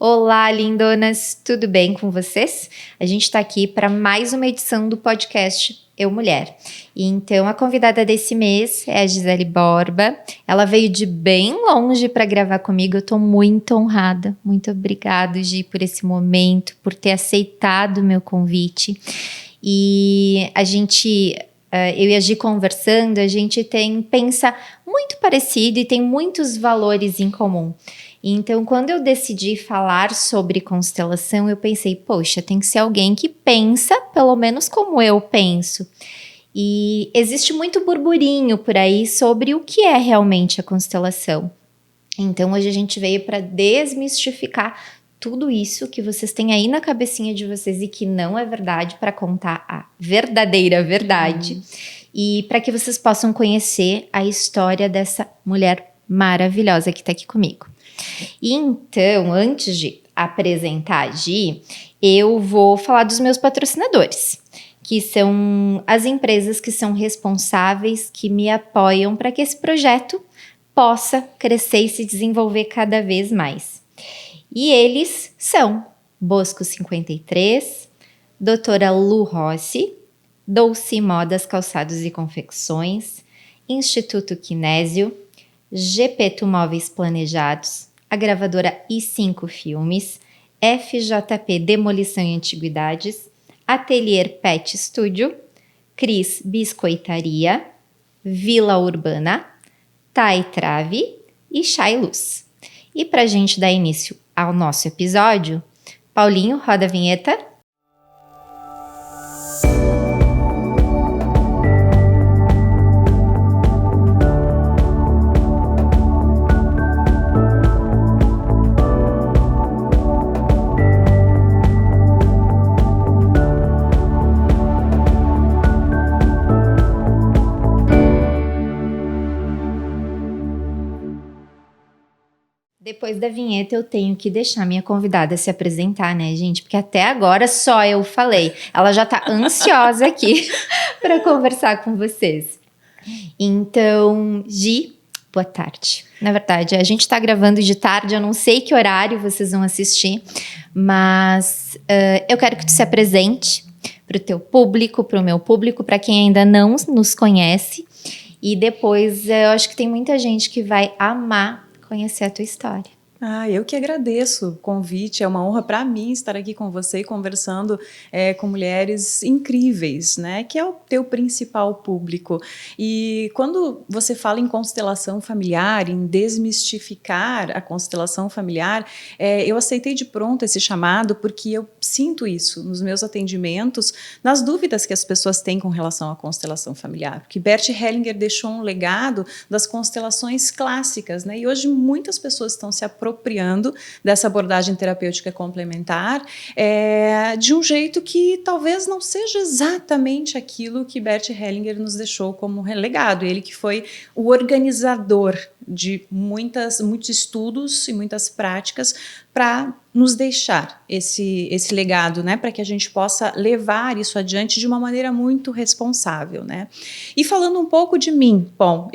Olá, lindonas! Tudo bem com vocês? A gente está aqui para mais uma edição do podcast Eu Mulher. E então, a convidada desse mês é a Gisele Borba. Ela veio de bem longe para gravar comigo. Eu estou muito honrada. Muito obrigada, Gi, por esse momento, por ter aceitado o meu convite. E a gente... eu e a Gi conversando, a gente pensa muito parecido e tem muitos valores em comum. Então, quando eu decidi falar sobre constelação, eu pensei, poxa, tem que ser alguém que pensa pelo menos como eu penso. E existe muito burburinho por aí sobre o que é realmente a constelação. Então, hoje a gente veio para desmistificar tudo isso que vocês têm aí na cabecinha de vocês e que não é verdade, para contar a verdadeira verdade. E para que vocês possam conhecer a história dessa mulher maravilhosa que está aqui comigo. E então, antes de apresentar a Gi, eu vou falar dos meus patrocinadores, que são as empresas que são responsáveis, que me apoiam para que esse projeto possa crescer e se desenvolver cada vez mais. E eles são Bosco 53, Doutora Lu Rossi, Dolce Modas Calçados e Confecções, Instituto Kinésio, Gepeto Móveis Planejados, a gravadora I5 Filmes, FJP Demolição e Antiguidades, Atelier Pet Studio, Cris Biscoitaria, Vila Urbana, Tai Trave e Chai Luz. E para a gente dar início ao nosso episódio, Paulinho, roda a vinheta. Depois da vinheta eu tenho que deixar minha convidada se apresentar, né, gente? Porque até agora só eu falei. Ela já tá ansiosa aqui para conversar com vocês. Então, Gi, boa tarde. Na verdade, a gente tá gravando de tarde, eu não sei que horário vocês vão assistir, mas eu quero que tu se apresente pro teu público, pro meu público, para quem ainda não nos conhece. E depois eu acho que tem muita gente que vai amar conhecer a tua história. Eu que agradeço o convite, é uma honra para mim estar aqui com você conversando com mulheres incríveis, né? Que é o teu principal público. E quando você fala em constelação familiar, em desmistificar a constelação familiar, eu aceitei de pronto esse chamado porque eu sinto isso nos meus atendimentos, nas dúvidas que as pessoas têm com relação à constelação familiar. Porque Bert Hellinger deixou um legado das constelações clássicas, né? E hoje muitas pessoas estão se apropriando dessa abordagem terapêutica complementar de um jeito que talvez não seja exatamente aquilo que Bert Hellinger nos deixou como legado. Ele que foi o organizador de muitos estudos e muitas práticas para nos deixar esse legado, né, para que a gente possa levar isso adiante de uma maneira muito responsável, né? E falando um pouco de mim, bom,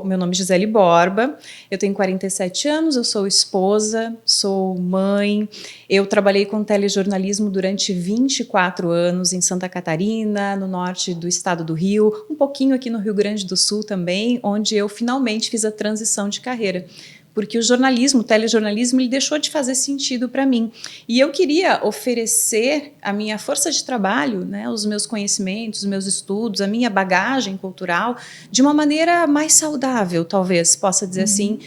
meu nome é Gisele Borba, eu tenho 47 anos, eu sou esposa, sou mãe, eu trabalhei com telejornalismo durante 24 anos em Santa Catarina, no norte do estado do Rio, um pouquinho aqui no Rio Grande do Sul também, onde eu finalmente fiz a transição de carreira. Porque o telejornalismo, ele deixou de fazer sentido para mim. E eu queria oferecer a minha força de trabalho, né, os meus conhecimentos, os meus estudos, a minha bagagem cultural, de uma maneira mais saudável, talvez, possa dizer assim,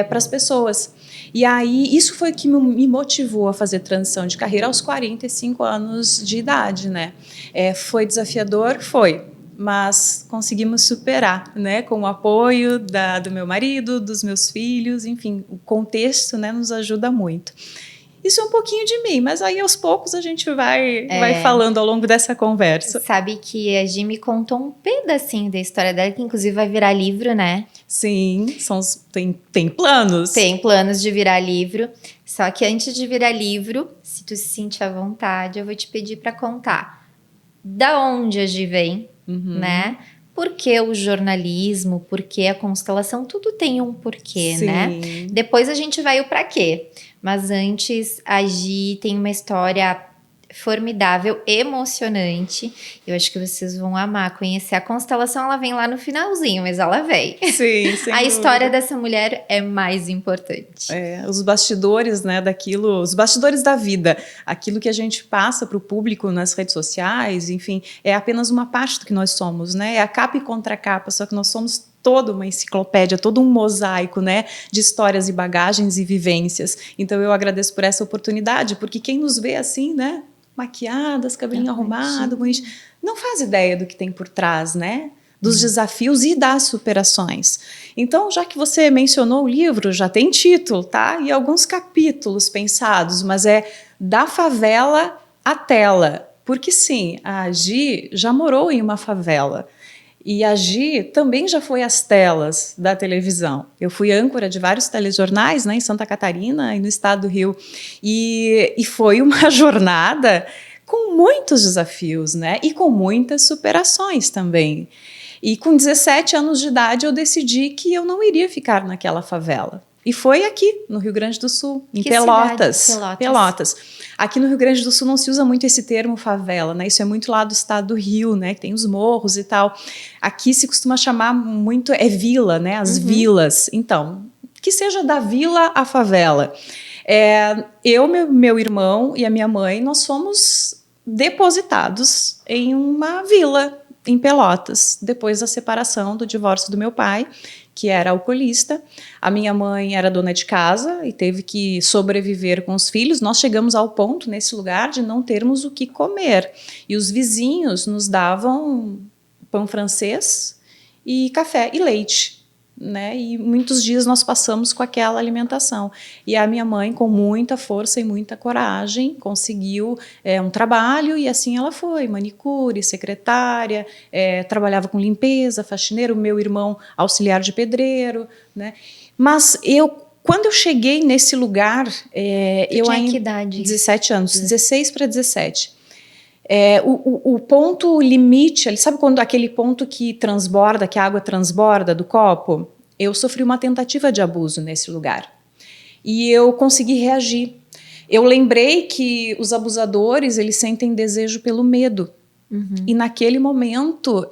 para as pessoas. E aí, isso foi o que me motivou a fazer transição de carreira aos 45 anos de idade, né? Foi desafiador? Foi. Mas conseguimos superar, né, com o apoio do meu marido, dos meus filhos, enfim, o contexto, né, nos ajuda muito. Isso é um pouquinho de mim, mas aí aos poucos a gente vai falando ao longo dessa conversa. Sabe que a Gi me contou um pedacinho da história dela, que inclusive vai virar livro, né? Sim, tem planos. Tem planos de virar livro, só que antes de virar livro, se tu se sentir à vontade, eu vou te pedir para contar da onde a Gi vem, né? Por que o jornalismo, por que a constelação, tudo tem um porquê, Sim. né? Depois a gente vai o pra quê. Mas antes, a Gi tem uma história formidável, emocionante. Eu acho que vocês vão amar conhecer. A constelação, ela vem lá no finalzinho, mas ela vem. Sim, sem A dúvida. história dessa mulher é mais importante. Os bastidores, né, daquilo, os bastidores da vida, aquilo que a gente passa para o público nas redes sociais, enfim, é apenas uma parte do que nós somos, né? É a capa e contracapa, só que nós somos toda uma enciclopédia, todo um mosaico, né, de histórias e bagagens e vivências. Então eu agradeço por essa oportunidade, porque quem nos vê assim, né, maquiadas, cabelinho arrumado, bonitinho, não faz ideia do que tem por trás, né? Dos desafios e das superações. Então, já que você mencionou o livro, já tem título, tá? E alguns capítulos pensados, mas é Da Favela à Tela. Porque sim, a Gi já morou em uma favela. E a Gi também já foi às telas da televisão. Eu fui âncora de vários telejornais, né, em Santa Catarina e no estado do Rio. E foi uma jornada com muitos desafios, né? E com muitas superações também. E com 17 anos de idade eu decidi que eu não iria ficar naquela favela. E foi aqui, no Rio Grande do Sul, em Pelotas. Pelotas. Aqui no Rio Grande do Sul não se usa muito esse termo favela, né? Isso é muito lá do estado do Rio, né? Que tem os morros e tal. Aqui se costuma chamar muito, vila, né? As vilas. Então, que seja da vila à favela. Eu, meu irmão e a minha mãe, nós fomos depositados em uma vila em Pelotas, depois da separação, do divórcio do meu pai, que era alcoolista. A minha mãe era dona de casa e teve que sobreviver com os filhos. Nós chegamos ao ponto, nesse lugar, de não termos o que comer. E os vizinhos nos davam pão francês e café e leite, né? E muitos dias nós passamos com aquela alimentação. E a minha mãe, com muita força e muita coragem, conseguiu um trabalho e assim ela foi, manicure, secretária, trabalhava com limpeza, faxineiro, meu irmão auxiliar de pedreiro, né? Mas quando eu cheguei nesse lugar, eu ainda... Que idade? 17 anos, 16 para 17. O ponto limite, sabe quando aquele ponto que transborda, que a água transborda do copo? Eu sofri uma tentativa de abuso nesse lugar. E eu consegui reagir. Eu lembrei que os abusadores, eles sentem desejo pelo medo. E naquele momento,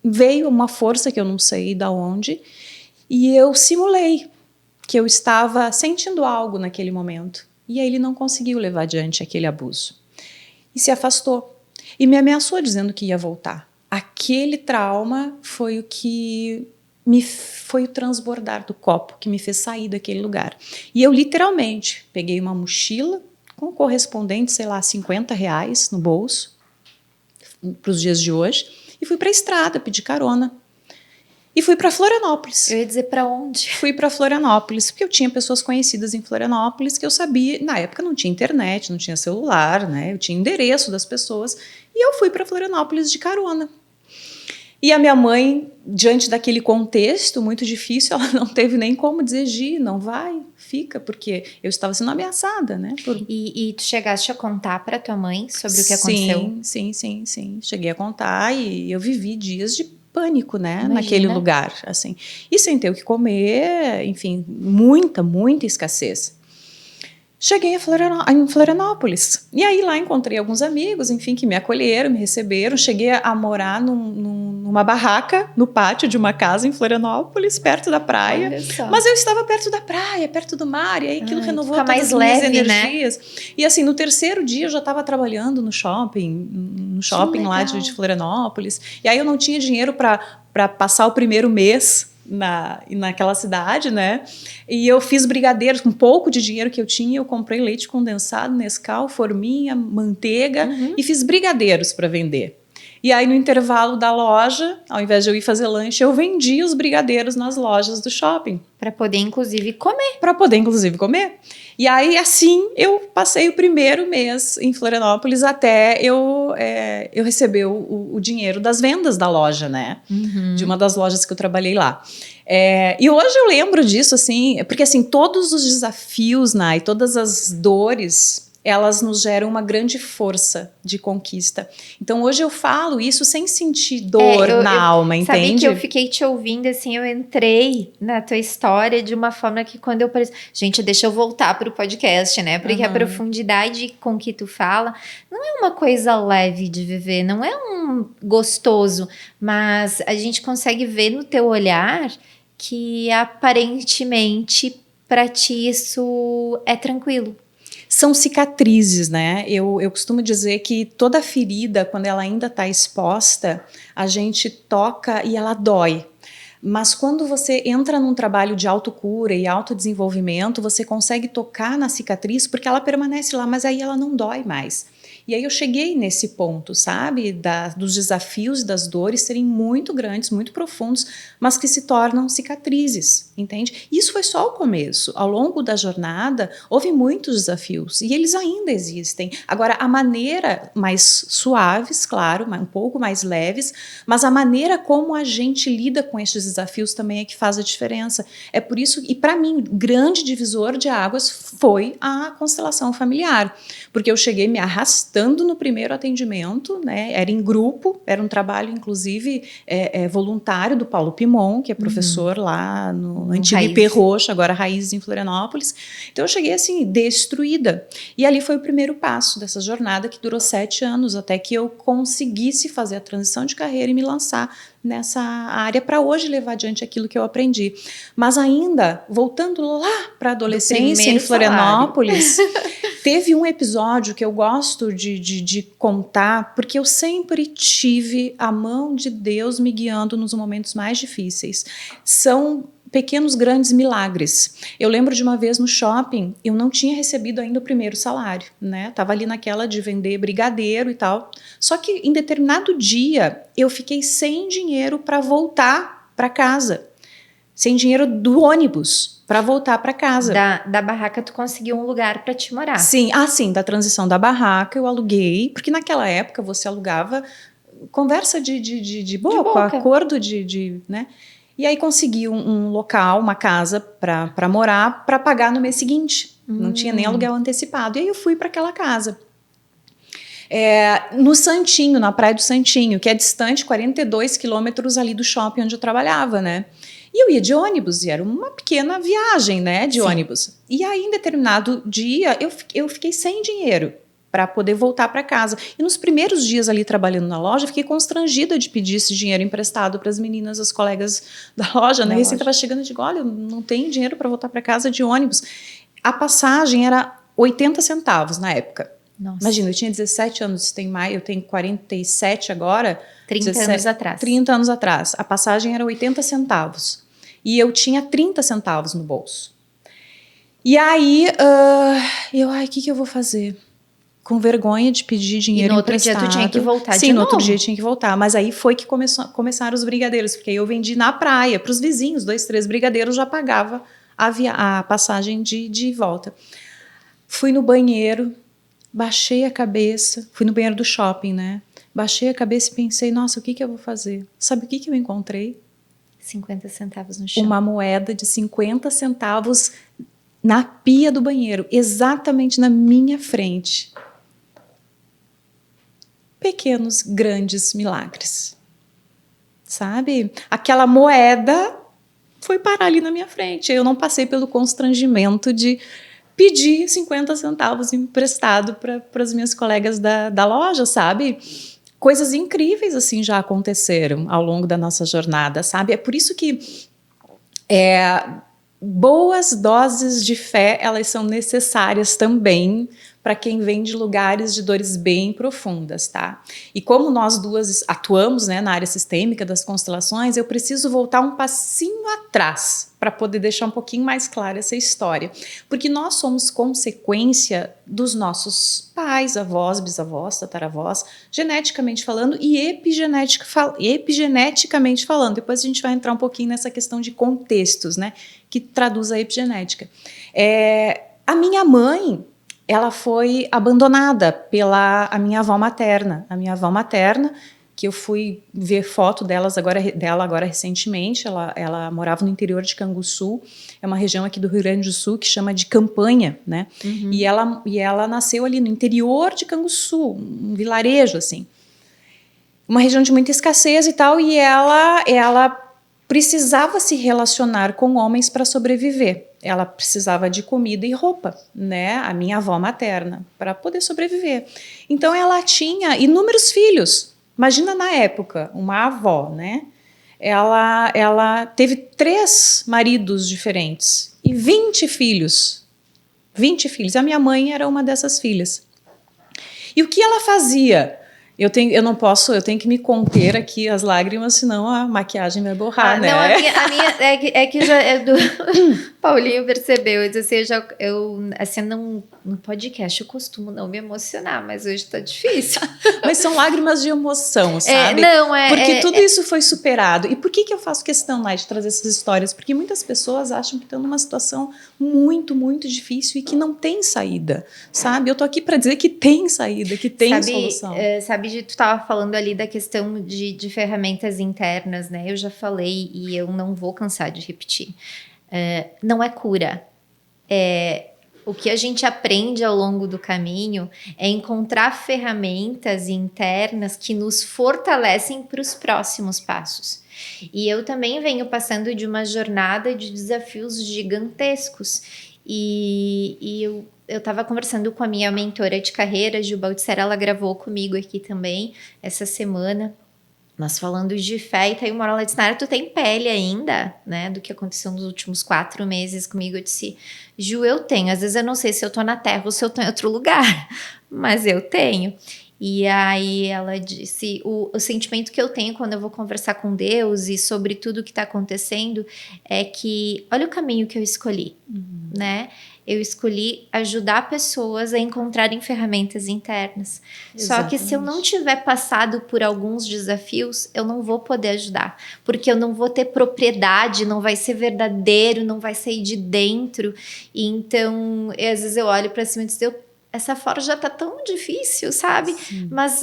veio uma força que eu não sei de onde, e eu simulei que eu estava sentindo algo naquele momento. E aí ele não conseguiu levar adiante aquele abuso. E se afastou. E me ameaçou dizendo que ia voltar. Aquele trauma foi foi o transbordar do copo que me fez sair daquele lugar. E eu literalmente peguei uma mochila com correspondente, sei lá, R$50 no bolso, para os dias de hoje, e fui para a estrada pedir carona. E fui para Florianópolis. Eu ia dizer para onde? Fui para Florianópolis, porque eu tinha pessoas conhecidas em Florianópolis que eu sabia. Na época não tinha internet, não tinha celular, né? Eu tinha endereço das pessoas. E eu fui para Florianópolis de carona. E a minha mãe, diante daquele contexto muito difícil, ela não teve nem como dizer, Gi, não vai, fica, porque eu estava sendo ameaçada, né? E tu chegaste a contar para tua mãe sobre o que aconteceu? Sim. Cheguei a contar e eu vivi dias de pânico, né? Imagina. Naquele lugar, assim. E sem ter o que comer, enfim, muita escassez. Cheguei em Florianópolis. E aí lá encontrei alguns amigos, enfim, que me acolheram, me receberam. Cheguei a morar numa barraca no pátio de uma casa em Florianópolis, perto da praia. Mas eu estava perto da praia, perto do mar, e aí aquilo renovou todas as minhas energias. Né? E assim, no terceiro dia eu já estava trabalhando no shopping lá de Florianópolis. E aí eu não tinha dinheiro para passar o primeiro mês naquela cidade, né? E eu fiz brigadeiros com pouco de dinheiro que eu tinha. Eu comprei leite condensado, Nescau, forminha, manteiga e fiz brigadeiros para vender. E aí no intervalo da loja, ao invés de eu ir fazer lanche, eu vendia os brigadeiros nas lojas do shopping. Para poder inclusive comer. E aí assim eu passei o primeiro mês em Florianópolis até eu receber o dinheiro das vendas da loja, né? De uma das lojas que eu trabalhei lá. E hoje eu lembro disso, assim, porque assim, todos os desafios, e todas as dores elas nos geram uma grande força de conquista. Então, hoje eu falo isso sem sentir dor na alma, entende? Sabe que eu fiquei te ouvindo, assim, eu entrei na tua história de uma forma que quando eu... Gente, deixa eu voltar pro podcast, né? Porque a profundidade com que tu fala não é uma coisa leve de viver, não é um gostoso, mas a gente consegue ver no teu olhar que aparentemente para ti isso é tranquilo. São cicatrizes, né? Eu costumo dizer que toda ferida, quando ela ainda está exposta, a gente toca e ela dói. Mas quando você entra num trabalho de autocura e autodesenvolvimento, você consegue tocar na cicatriz porque ela permanece lá, mas aí ela não dói mais. E aí eu cheguei nesse ponto, sabe? Dos desafios e das dores serem muito grandes, muito profundos, mas que se tornam cicatrizes, entende? Isso foi só o começo. Ao longo da jornada, houve muitos desafios e eles ainda existem. Agora, a maneira mais suaves, claro, um pouco mais leves, mas a maneira como a gente lida com estes desafios também é que faz a diferença. É por isso, e para mim, o grande divisor de águas foi a constelação familiar, porque eu cheguei me arrastando no primeiro atendimento, né? Era em grupo, era um trabalho, inclusive, voluntário do Paulo Pimon, que é professor lá no antigo IP Roxo, agora Raízes em Florianópolis. Então eu cheguei assim, destruída. E ali foi o primeiro passo dessa jornada que durou 7 anos, até que eu conseguisse fazer a transição de carreira e me lançar nessa área para hoje levar adiante aquilo que eu aprendi. Mas ainda, voltando lá para a adolescência em Florianópolis, teve um episódio que eu gosto de contar, porque eu sempre tive a mão de Deus me guiando nos momentos mais difíceis. São pequenos, grandes milagres. Eu lembro de uma vez no shopping, eu não tinha recebido ainda o primeiro salário, né? Tava ali naquela de vender brigadeiro e tal. Só que em determinado dia, eu fiquei sem dinheiro para voltar para casa. Sem dinheiro do ônibus para voltar para casa. Da barraca tu conseguiu um lugar para te morar. Sim, sim, da transição da barraca eu aluguei, porque naquela época você alugava conversa de boca, acordo né? E aí consegui um local, uma casa para morar, para pagar no mês seguinte. Não tinha nem aluguel antecipado. E aí eu fui para aquela casa. No Santinho, na Praia do Santinho, que é distante 42 quilômetros ali do shopping onde eu trabalhava, né? E eu ia de ônibus, e era uma pequena viagem, né, de ônibus. E aí, em determinado dia, eu fiquei sem dinheiro para poder voltar para casa. E nos primeiros dias ali trabalhando na loja, eu fiquei constrangida de pedir esse dinheiro emprestado para as meninas, as colegas da loja, né? E assim, estava chegando e digo, olha, eu não tenho dinheiro para voltar para casa de ônibus. A passagem era 80 centavos na época. Nossa. Imagina, eu tinha 17 anos, eu tenho 47 agora. 30 anos atrás. 30 anos atrás. A passagem era 80 centavos. E eu tinha 30 centavos no bolso. E aí, o que eu vou fazer? Com vergonha de pedir dinheiro emprestado. E no outro dia tu tinha que voltar de novo? Sim, no outro dia eu tinha que voltar. Mas aí foi que começaram os brigadeiros. Porque eu vendi na praia, para os vizinhos, 2, 3 brigadeiros, já pagava a passagem de volta. Fui no banheiro, baixei a cabeça, fui no banheiro do shopping, né? Baixei a cabeça e pensei, nossa, o que eu vou fazer? Sabe o que eu encontrei? 50 centavos no chão. Uma moeda de 50 centavos na pia do banheiro, exatamente na minha frente. Pequenos, grandes milagres. Sabe? Aquela moeda foi parar ali na minha frente. Eu não passei pelo constrangimento de pedir 50 centavos emprestado para as minhas colegas da loja, sabe? Coisas incríveis assim já aconteceram ao longo da nossa jornada, sabe? É por isso que boas doses de fé, elas são necessárias também para quem vem de lugares de dores bem profundas, tá? E como nós duas atuamos, né, na área sistêmica das constelações, eu preciso voltar um passinho atrás para poder deixar um pouquinho mais clara essa história. Porque nós somos consequência dos nossos pais, avós, bisavós, tataravós, geneticamente falando e epigeneticamente falando. Depois a gente vai entrar um pouquinho nessa questão de contextos, né, que traduz a epigenética. A minha mãe, ela foi abandonada pela a minha avó materna. A minha avó materna que eu fui ver foto dela agora recentemente. Ela morava no interior de Canguçu, é uma região aqui do Rio Grande do Sul que chama de Campanha, né? Uhum. E ela nasceu ali no interior de Canguçu, um vilarejo, assim. Uma região de muita escassez e tal, e ela precisava se relacionar com homens para sobreviver. Ela precisava de comida e roupa, né? A minha avó materna, para poder sobreviver. Então ela tinha inúmeros filhos. Imagina na época, uma avó, né? Ela teve 3 maridos diferentes e 20 filhos. 20 filhos. A minha mãe era uma dessas filhas. E o que ela fazia? Eu tenho que me conter aqui as lágrimas, senão a maquiagem vai borrar, né? Não, a minha é que já é do Paulinho percebeu, eu disse assim, assim, não, no podcast eu costumo não me emocionar, mas hoje tá difícil. Mas são lágrimas de emoção, sabe? Porque tudo isso foi superado. E por que eu faço questão, Nai, de trazer essas histórias? Porque muitas pessoas acham que estão numa situação muito, muito difícil e que não tem saída, sabe? Eu tô aqui para dizer que tem saída, que tem solução. Sabe, tu estava falando ali da questão de ferramentas internas, né? Eu já falei e eu não vou cansar de repetir. Não é cura. O que a gente aprende ao longo do caminho é encontrar ferramentas internas que nos fortalecem para os próximos passos. E eu também venho passando de uma jornada de desafios gigantescos. E eu estava conversando com a minha mentora de carreira, Gil Baltzer, ela gravou comigo aqui também essa semana, nós falando de fé, e tá aí uma hora ela disse, Nara, tu tem pele ainda, né, do que aconteceu nos últimos 4 meses comigo. Eu disse, Ju, eu tenho, às vezes eu não sei se eu tô na Terra ou se eu tô em outro lugar, mas eu tenho. E aí ela disse, o sentimento que eu tenho quando eu vou conversar com Deus e sobre tudo que está acontecendo é que, olha o caminho que eu escolhi, né? Eu escolhi ajudar pessoas a encontrarem ferramentas internas. Exatamente. Só que se eu não tiver passado por alguns desafios, eu não vou poder ajudar. Porque eu não vou ter propriedade, não vai ser verdadeiro, não vai sair de dentro. E então, às vezes eu olho para cima e digo, essa forja tá tão difícil, sabe? Sim. Mas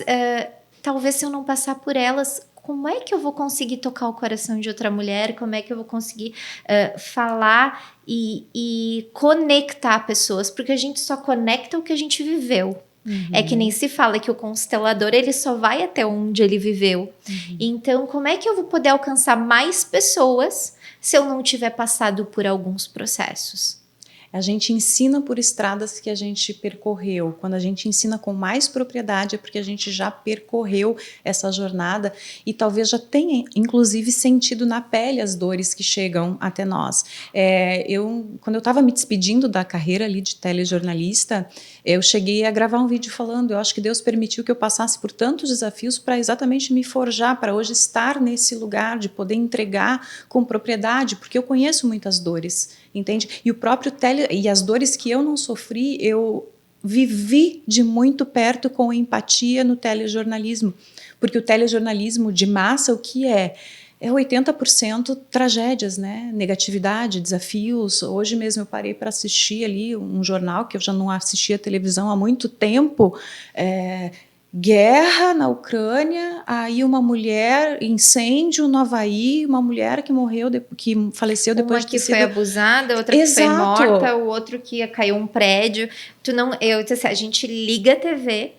talvez se eu não passar por elas, como é que eu vou conseguir tocar o coração de outra mulher? Como é que eu vou conseguir falar e conectar pessoas? Porque a gente só conecta o que a gente viveu. Uhum. É que nem se fala que o constelador, ele só vai até onde ele viveu. Uhum. Então, como é que eu vou poder alcançar mais pessoas se eu não tiver passado por alguns processos? A gente ensina por estradas que a gente percorreu. Quando a gente ensina com mais propriedade é porque a gente já percorreu essa jornada e talvez já tenha, inclusive, sentido na pele as dores que chegam até nós. Quando eu estava me despedindo da carreira ali de telejornalista, eu cheguei a gravar um vídeo falando, eu acho que Deus permitiu que eu passasse por tantos desafios para exatamente me forjar, para hoje estar nesse lugar de poder entregar com propriedade, porque eu conheço muitas dores, entende? E o próprio e as dores que eu não sofri, eu vivi de muito perto com empatia no telejornalismo, porque o telejornalismo de massa, o que é 80% tragédias, né? Negatividade, desafios. Hoje mesmo eu parei para assistir ali um jornal que eu já não assistia televisão há muito tempo, guerra na Ucrânia, aí uma mulher, incêndio no Havaí, uma mulher que morreu, que faleceu depois de ter sido... Uma que foi abusada, outra que foi morta, o outro que caiu um prédio. A gente liga a TV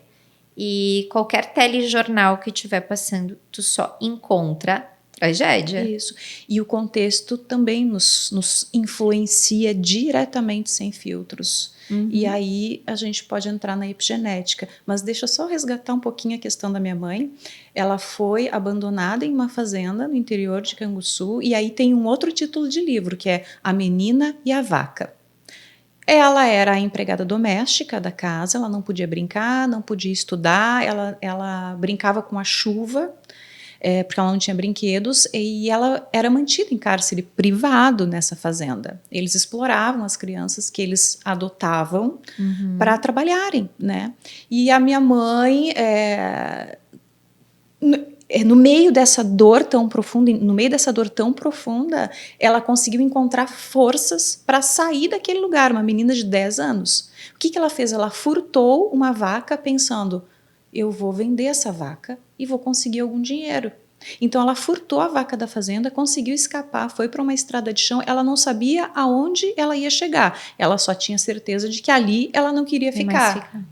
e qualquer telejornal que estiver passando, tu só encontra tragédia. Isso. E o contexto também nos influencia diretamente sem filtros. Uhum. E aí a gente pode entrar na epigenética. Mas deixa eu só resgatar um pouquinho a questão da minha mãe. Ela foi abandonada em uma fazenda no interior de Canguçu. E aí tem um outro título de livro, que é A Menina e a Vaca. Ela era a empregada doméstica da casa, ela não podia brincar, não podia estudar, ela brincava com a chuva, porque ela não tinha brinquedos, e ela era mantida em cárcere privado nessa fazenda. Eles exploravam as crianças que eles adotavam para trabalharem, né? E a minha mãe, no meio dessa dor tão profunda, ela conseguiu encontrar forças para sair daquele lugar, uma menina de 10 anos. O que ela fez? Ela furtou uma vaca pensando, eu vou vender essa vaca e vou conseguir algum dinheiro. Então ela furtou a vaca da fazenda, conseguiu escapar, foi para uma estrada de chão, ela não sabia aonde ela ia chegar, ela só tinha certeza de que ali ela não queria ficar.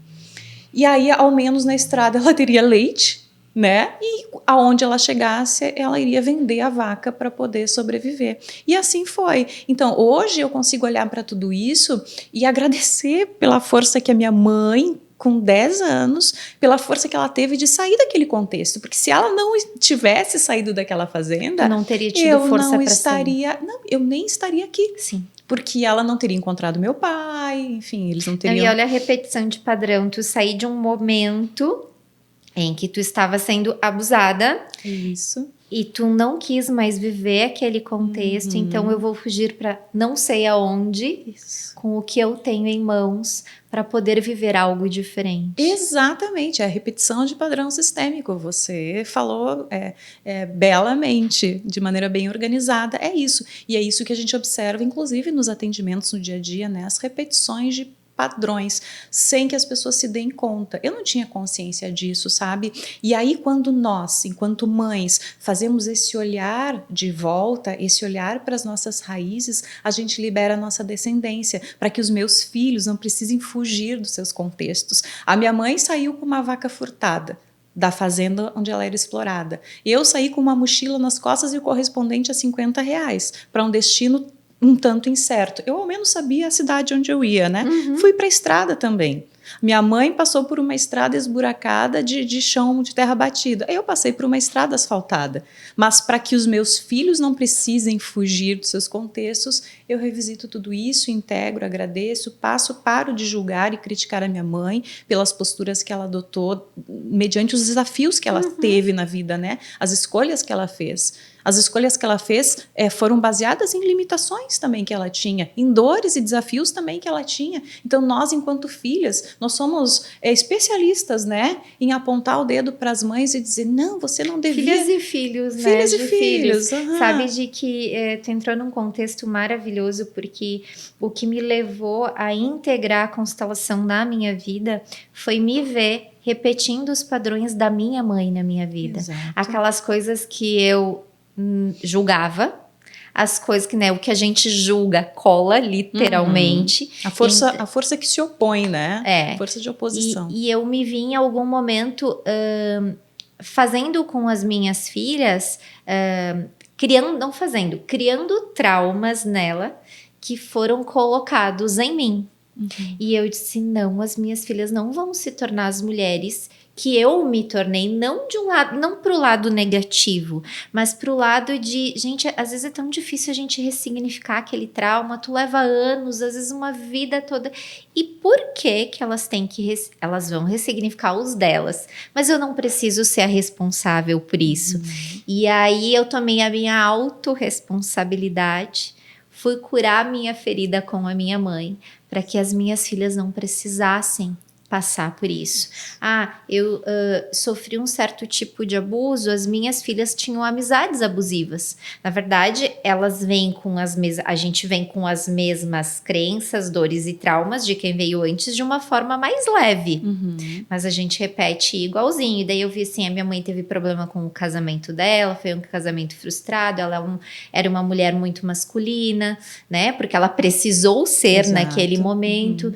E aí, ao menos na estrada, ela teria leite, né? E aonde ela chegasse, ela iria vender a vaca para poder sobreviver. E assim foi. Então, hoje eu consigo olhar para tudo isso e agradecer pela força que a minha mãe, com 10 anos, pela força que ela teve de sair daquele contexto. Porque se ela não tivesse saído daquela fazenda, eu não teria tido força para sair. Não, eu nem estaria aqui. Sim. Porque ela não teria encontrado meu pai, enfim, eles não teriam... E olha a repetição de padrão, tu sair de um momento em que tu estava sendo abusada. Isso. E tu não quis mais viver aquele contexto, então eu vou fugir para não sei aonde, Isso. com o que eu tenho em mãos, para poder viver algo diferente. Exatamente, é a repetição de padrão sistêmico. Você falou belamente, de maneira bem organizada, é isso. E é isso que a gente observa, inclusive nos atendimentos no dia a dia, né? As repetições de padrões, sem que as pessoas se deem conta. Eu não tinha consciência disso, sabe? E aí, quando nós, enquanto mães, fazemos esse olhar de volta, esse olhar para as nossas raízes, a gente libera a nossa descendência, para que os meus filhos não precisem fugir dos seus contextos. A minha mãe saiu com uma vaca furtada da fazenda onde ela era explorada. Eu saí com uma mochila nas costas e o correspondente a R$50 para um destino um tanto incerto. Eu ao menos sabia a cidade onde eu ia, né? Fui para a estrada também. Minha mãe passou por uma estrada esburacada de chão de terra batida. Eu passei por uma estrada asfaltada. Mas para que os meus filhos não precisem fugir dos seus contextos, eu revisito tudo isso, integro, agradeço, paro de julgar e criticar a minha mãe pelas posturas que ela adotou, mediante os desafios que ela teve na vida, né? As escolhas que ela fez. As escolhas que ela fez foram baseadas em limitações também que ela tinha, em dores e desafios também que ela tinha. Então, nós, enquanto filhas, nós somos especialistas, né, em apontar o dedo para as mães e dizer, não, você não devia... Filhas e filhos, né? Filhas e filhos. Sabe, de que tu entrou num contexto maravilhoso, porque o que me levou a integrar a constelação na minha vida foi me ver repetindo os padrões da minha mãe na minha vida. Exato. Aquelas coisas que eu julgava, as coisas que, né, o que a gente julga cola, literalmente. A força que se opõe, né? Força de oposição. E eu me vi em algum momento fazendo com as minhas filhas, criando traumas nela que foram colocados em mim. E eu disse, não, as minhas filhas não vão se tornar as mulheres que eu me tornei, não de um lado, não pro lado negativo, mas pro lado de, gente, às vezes é tão difícil a gente ressignificar aquele trauma, tu leva anos, às vezes uma vida toda, e por que elas têm que, elas vão ressignificar os delas, mas eu não preciso ser a responsável por isso. E aí eu tomei a minha autorresponsabilidade, fui curar a minha ferida com a minha mãe, para que as minhas filhas não precisassem passar por isso. Eu sofri um certo tipo de abuso, as minhas filhas tinham amizades abusivas. Na verdade, elas vêm com a gente vem com as mesmas crenças, dores e traumas de quem veio antes de uma forma mais leve. Mas a gente repete igualzinho. E daí eu vi assim, a minha mãe teve problema com o casamento dela, foi um casamento frustrado, ela era uma mulher muito masculina, né? Porque ela precisou ser naquele momento.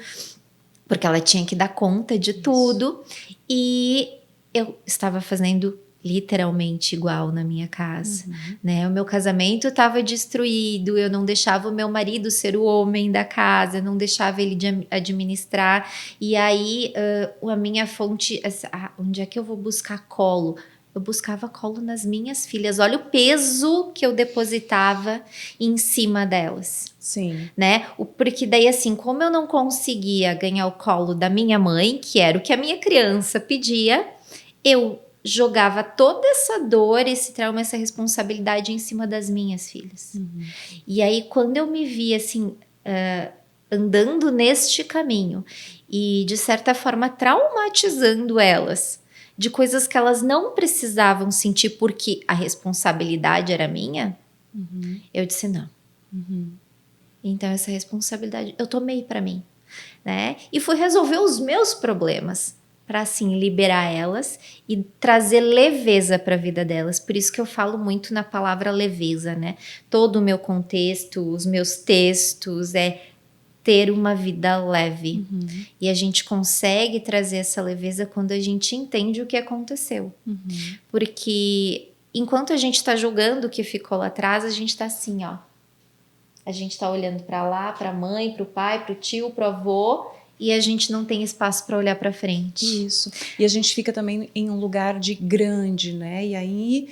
Porque ela tinha que dar conta de tudo. E eu estava fazendo literalmente igual na minha casa, né? O meu casamento estava destruído, eu não deixava o meu marido ser o homem da casa, eu não deixava ele administrar. E aí, a minha fonte... onde é que eu vou buscar colo? Eu buscava colo nas minhas filhas. Olha o peso que eu depositava em cima delas. Sim. Né? Porque daí, assim, como eu não conseguia ganhar o colo da minha mãe, que era o que a minha criança pedia, eu jogava toda essa dor, esse trauma, essa responsabilidade em cima das minhas filhas. E aí, quando eu me vi, assim, andando neste caminho e, de certa forma, traumatizando elas de coisas que elas não precisavam sentir porque a responsabilidade era minha, eu disse não. Então essa responsabilidade eu tomei para mim, né? E fui resolver os meus problemas, para assim liberar elas e trazer leveza para a vida delas. Por isso que eu falo muito na palavra leveza, né? Todo o meu contexto, os meus textos é ter uma vida leve. E a gente consegue trazer essa leveza quando a gente entende o que aconteceu. Porque enquanto a gente está julgando o que ficou lá atrás, a gente está assim, ó. A gente está olhando para lá, para a mãe, para o pai, para o tio, para o avô, e a gente não tem espaço para olhar para frente. Isso. E a gente fica também em um lugar de grande, né? E aí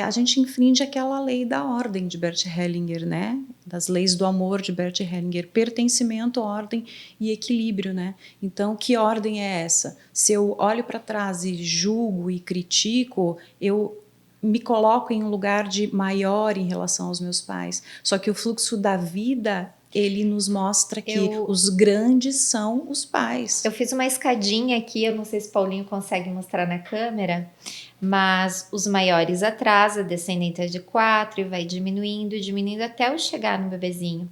a gente infringe aquela lei da ordem de Bert Hellinger, né? Das leis do amor de Bert Hellinger. Pertencimento, ordem e equilíbrio, né? Então, que ordem é essa? Se eu olho para trás e julgo e critico, eu me coloco em um lugar de maior em relação aos meus pais. Só que o fluxo da vida, ele nos mostra que os grandes são os pais. Eu fiz uma escadinha aqui, eu não sei se o Paulinho consegue mostrar na câmera, mas os maiores atrasa, descendente é de 4 e vai diminuindo, diminuindo até eu chegar no bebezinho.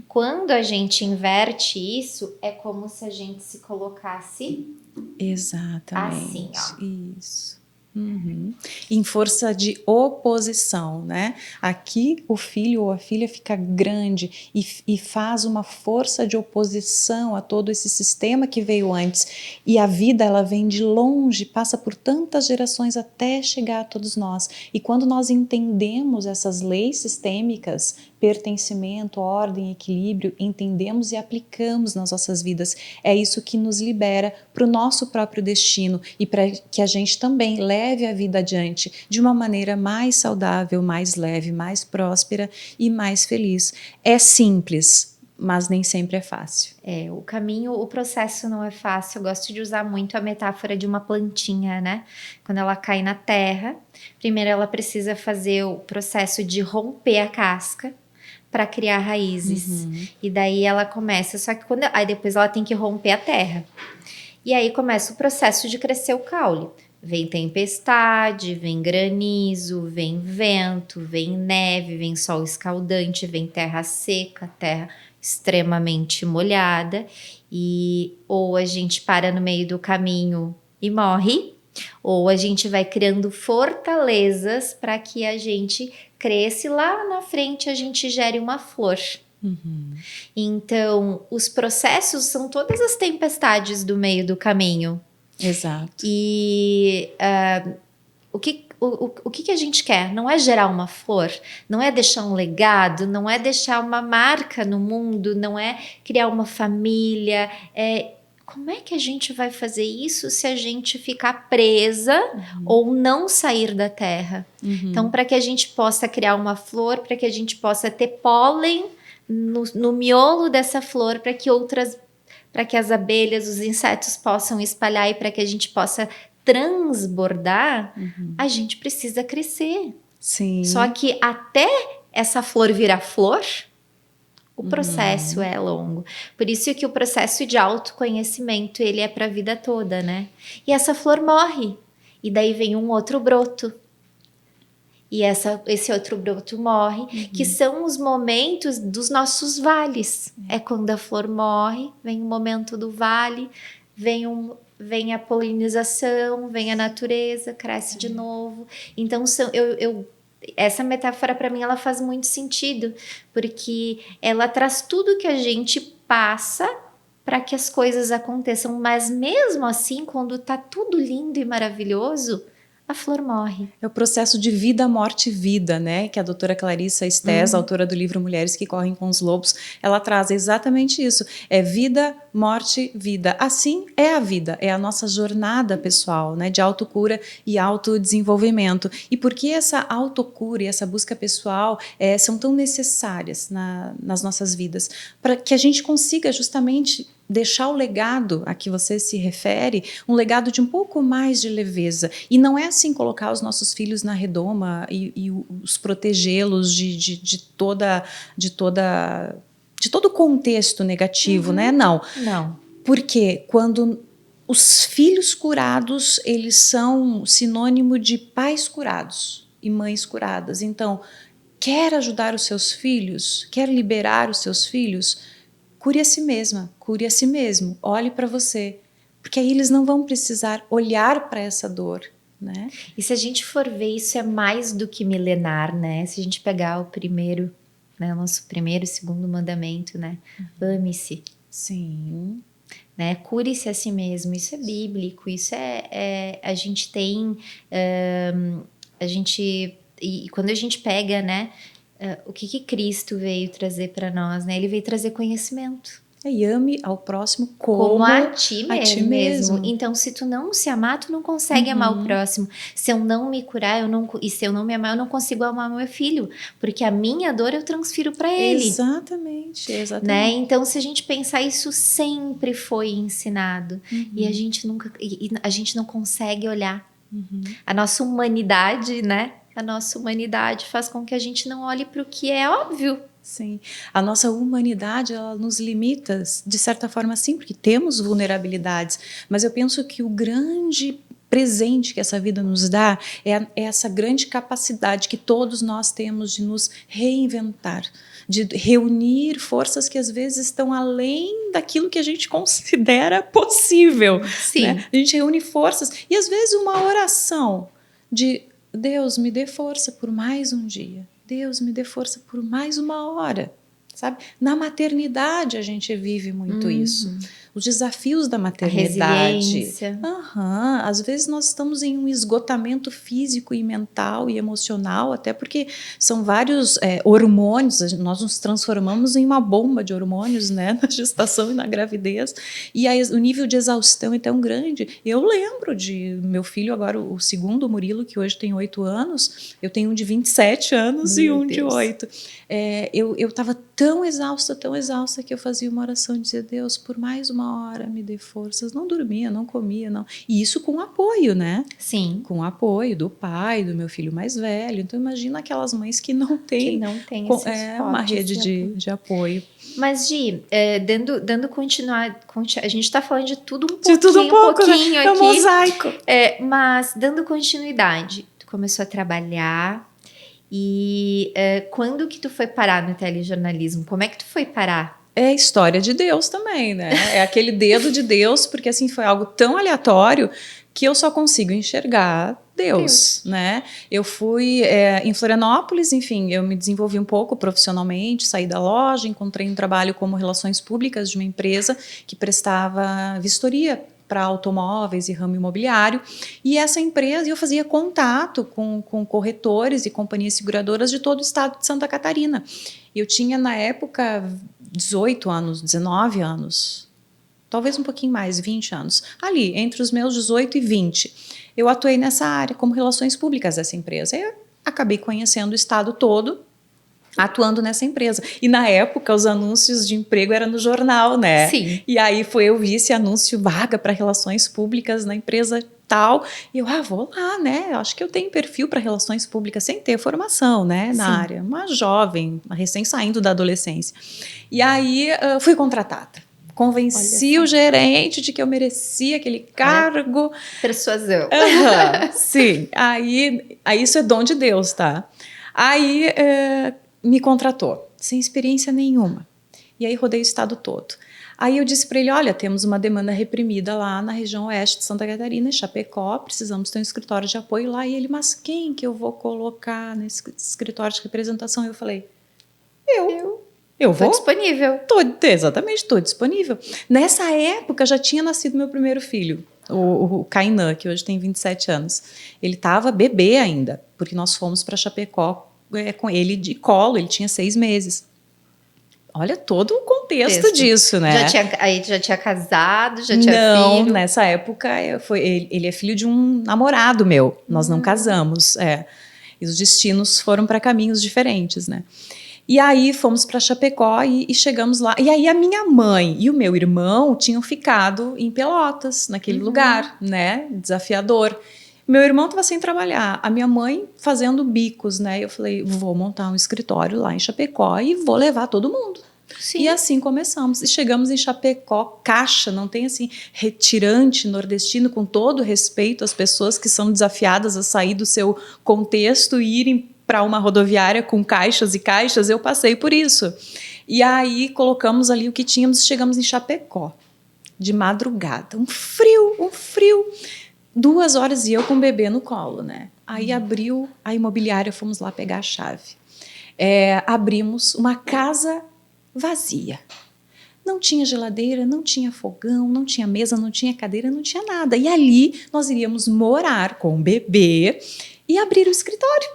Quando a gente inverte isso, é como se a gente se colocasse exatamente assim, ó. Isso. Em força de oposição, né? Aqui o filho ou a filha fica grande e faz uma força de oposição a todo esse sistema que veio antes. E a vida, ela vem de longe, passa por tantas gerações até chegar a todos nós. E quando nós entendemos essas leis sistêmicas, pertencimento, ordem, equilíbrio, entendemos e aplicamos nas nossas vidas, é isso que nos libera para o nosso próprio destino e para que a gente também leve a vida adiante de uma maneira mais saudável, mais leve, mais próspera e mais feliz. É simples, mas nem sempre é fácil. O caminho, o processo não é fácil. Eu gosto de usar muito a metáfora de uma plantinha, né? Quando ela cai na terra, primeiro ela precisa fazer o processo de romper a casca para criar raízes. E daí ela começa, só que aí depois ela tem que romper a terra. E aí começa o processo de crescer o caule. Vem tempestade, vem granizo, vem vento, vem neve, vem sol escaldante, vem terra seca, terra extremamente molhada. E ou a gente para no meio do caminho e morre, ou a gente vai criando fortalezas para que a gente cresça e lá na frente a gente gere uma flor. Então, os processos são todas as tempestades do meio do caminho. Exato. E o que a gente quer? Não é gerar uma flor, não é deixar um legado, não é deixar uma marca no mundo, não é criar uma família. Como é que a gente vai fazer isso se a gente ficar presa ou não sair da terra? Então, para que a gente possa criar uma flor, para que a gente possa ter pólen no miolo dessa flor, para que as abelhas, os insetos possam espalhar e para que a gente possa transbordar, a gente precisa crescer. Sim. Só que até essa flor virar flor, o processo é longo. Por isso que o processo de autoconhecimento, ele é para a vida toda, né? E essa flor morre. E daí vem um outro broto. E esse outro broto morre, que são os momentos dos nossos vales. É quando a flor morre, vem o momento do vale, vem a polinização, vem a natureza, cresce de novo. Então, essa metáfora para mim ela faz muito sentido, porque ela traz tudo que a gente passa para que as coisas aconteçam, mas mesmo assim, quando tá tudo lindo e maravilhoso, a flor morre. É o processo de vida, morte e vida, né? Que a doutora Clarissa Estés, autora do livro Mulheres que Correm com os Lobos, ela traz exatamente isso. É vida, morte, vida. Assim é a vida, é a nossa jornada pessoal, né? De autocura e autodesenvolvimento. E por que essa autocura e essa busca pessoal são tão necessárias nas nossas vidas? Para que a gente consiga justamente deixar o legado a que você se refere, um legado de um pouco mais de leveza. E não é assim colocar os nossos filhos na redoma e os protegê-los de todo o contexto negativo, né? Não. Porque quando os filhos curados, eles são sinônimo de pais curados e mães curadas. Então, quer ajudar os seus filhos? Quer liberar os seus filhos? Cure a si mesma, cure a si mesmo, olhe para você, porque aí eles não vão precisar olhar para essa dor, né? E se a gente for ver, isso é mais do que milenar, né? Se a gente pegar o primeiro, né, o nosso primeiro, segundo mandamento, né? Ame-se. Sim. Né? Cure-se a si mesmo, isso é bíblico, isso a gente tem, a gente, e quando a gente pega, né, o que Cristo veio trazer para nós, né? Ele veio trazer conhecimento. E ame ao próximo Como a ti mesmo. mesmo. Então, se tu não se amar, tu não consegue amar o próximo. Se eu não me curar, e se eu não me amar, eu não consigo amar meu filho, porque a minha dor eu transfiro para ele. Exatamente. Né? Então, se a gente pensar, isso sempre foi ensinado e a gente nunca, e a gente não consegue olhar a nossa humanidade, né? A nossa humanidade faz com que a gente não olhe para o que é óbvio. Sim, a nossa humanidade, ela nos limita, de certa forma, sim, porque temos vulnerabilidades, mas eu penso que o grande presente que essa vida nos dá é essa grande capacidade que todos nós temos de nos reinventar, de reunir forças que às vezes estão além daquilo que a gente considera possível. Sim. Né? A gente reúne forças e às vezes uma oração de Deus me dê força por mais um dia. Deus me dê força por mais uma hora, sabe? Na maternidade a gente vive muito isso. Os desafios da maternidade. A resiliência. Às vezes nós estamos em um esgotamento físico e mental e emocional, até porque são vários hormônios, nós nos transformamos em uma bomba de hormônios, né? Na gestação e na gravidez. E aí, o nível de exaustão é tão grande. Eu lembro de meu filho, agora o segundo, o Murilo, que hoje tem 8 anos, eu tenho um de 27 anos e um de 8. Eu estava tão exausta, que eu fazia uma oração e dizia, Deus, por mais uma hora me dê forças. Não dormia, não comia, não. E isso com apoio, né? Sim. Com apoio do pai, do meu filho mais velho. Então, imagina aquelas mães que não têm uma rede de apoio. Mas, Gi, dando continuar, a gente está falando de tudo um né? pouquinho aqui. É um mosaico. Mas, dando continuidade, tu começou a trabalhar e quando que tu foi parar no telejornalismo? Como é que tu foi parar? É a história de Deus também, né? É aquele dedo de Deus, porque assim foi algo tão aleatório que eu só consigo enxergar Deus, né? Eu fui em Florianópolis, enfim, eu me desenvolvi um pouco profissionalmente, saí da loja, encontrei um trabalho como relações públicas de uma empresa que prestava vistoria para automóveis e ramo imobiliário, e essa empresa, eu fazia contato com corretores e companhias seguradoras de todo o estado de Santa Catarina. Eu tinha, na época, 18 anos, 19 anos, talvez um pouquinho mais, 20 anos. Ali, entre os meus 18 e 20, eu atuei nessa área como relações públicas dessa empresa. Eu acabei conhecendo o estado todo, atuando nessa empresa. E na época, os anúncios de emprego eram no jornal, né? Sim. E aí eu vi esse anúncio, vaga para relações públicas na empresa tal, e eu, vou lá, né? Eu acho que eu tenho perfil para relações públicas sem ter formação, né? Na área. Uma jovem, recém saindo da adolescência. E aí fui contratada. Convenci o gerente de que eu merecia aquele cargo. Persuasão. Sim. Aí isso é dom de Deus, tá? Aí me contratou, sem experiência nenhuma. E aí rodei o estado todo. Aí eu disse para ele, olha, temos uma demanda reprimida lá na região oeste de Santa Catarina, em Chapecó, precisamos ter um escritório de apoio lá. E ele, mas quem que eu vou colocar nesse escritório de representação? Eu falei, eu vou. Estou disponível. Exatamente, estou disponível. Nessa época já tinha nascido meu primeiro filho, o Kainan, que hoje tem 27 anos. Ele estava bebê ainda, porque nós fomos para Chapecó com ele de colo, ele tinha 6 meses. Olha todo o contexto disso, né? Já tinha casado, já tinha filho? Não, nessa época ele é filho de um namorado meu. Nós não casamos, E os destinos foram para caminhos diferentes, né? E aí fomos para Chapecó e chegamos lá. E aí a minha mãe e o meu irmão tinham ficado em Pelotas, naquele lugar, né? Desafiador. Meu irmão estava sem trabalhar, a minha mãe fazendo bicos, né? Eu falei, vou montar um escritório lá em Chapecó e vou levar todo mundo. Sim. E assim começamos. E chegamos em Chapecó, caixa, não tem assim, retirante nordestino, com todo respeito às pessoas que são desafiadas a sair do seu contexto e irem para uma rodoviária com caixas e caixas. Eu passei por isso. E aí colocamos ali o que tínhamos e chegamos em Chapecó. de madrugada, um frio. 2 horas e eu com o bebê no colo, né? Aí abriu a imobiliária, fomos lá pegar a chave. Abrimos uma casa vazia. Não tinha geladeira, não tinha fogão, não tinha mesa, não tinha cadeira, não tinha nada. E ali nós iríamos morar com o bebê e abrir o escritório.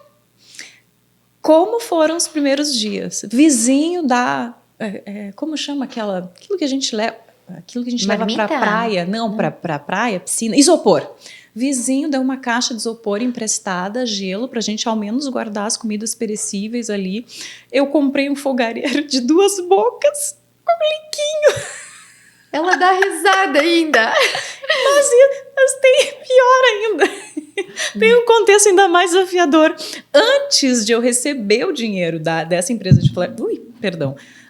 Como foram os primeiros dias? Vizinho da... como chama aquilo que a gente leva? Aquilo que a gente leva para praia. Não, para praia, piscina. Isopor. Vizinho deu uma caixa de isopor emprestada, gelo, para a gente ao menos guardar as comidas perecíveis ali. Eu comprei um fogareiro de 2 bocas com liquinho. Ela dá risada ainda. Mas tem pior ainda. Tem um contexto ainda mais desafiador. Antes de eu receber o dinheiro dessa empresa de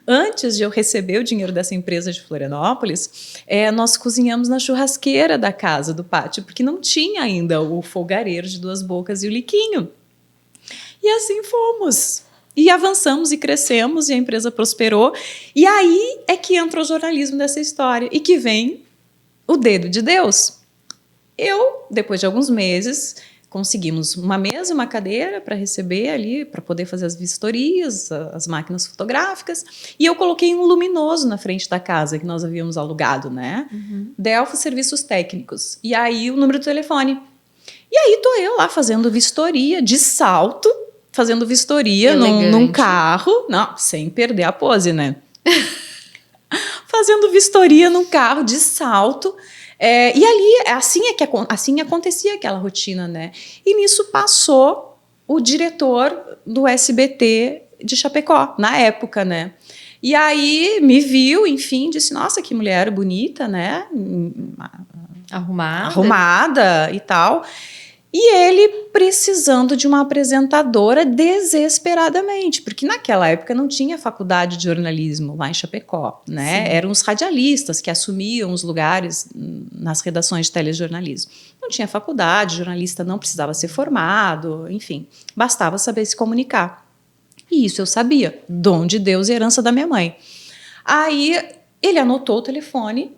Antes de eu receber o dinheiro dessa empresa de Florianópolis, nós cozinhamos na churrasqueira da casa, do pátio, porque não tinha ainda o fogareiro de 2 bocas e o liquinho. E assim fomos. E avançamos e crescemos e a empresa prosperou. E aí é que entra o jornalismo dessa história e que vem o dedo de Deus. Depois de alguns meses, conseguimos uma mesa e uma cadeira para receber ali, para poder fazer as vistorias, as máquinas fotográficas. E eu coloquei um luminoso na frente da casa que nós havíamos alugado, né? Delphi Serviços Técnicos. E aí o número do telefone. E aí tô eu lá fazendo vistoria de salto, fazendo vistoria num carro. Não, sem perder a pose, né? Fazendo vistoria num carro de salto. E ali, assim acontecia aquela rotina, né? E nisso passou o diretor do SBT de Chapecó, na época, né? E aí me viu, enfim, disse, nossa, que mulher bonita, né? Arrumada e tal. E ele precisando de uma apresentadora desesperadamente, porque naquela época não tinha faculdade de jornalismo lá em Chapecó, né? Sim. Eram os radialistas que assumiam os lugares nas redações de telejornalismo. Não tinha faculdade, jornalista não precisava ser formado, enfim, bastava saber se comunicar. E isso eu sabia, dom de Deus e herança da minha mãe. Aí ele anotou o telefone,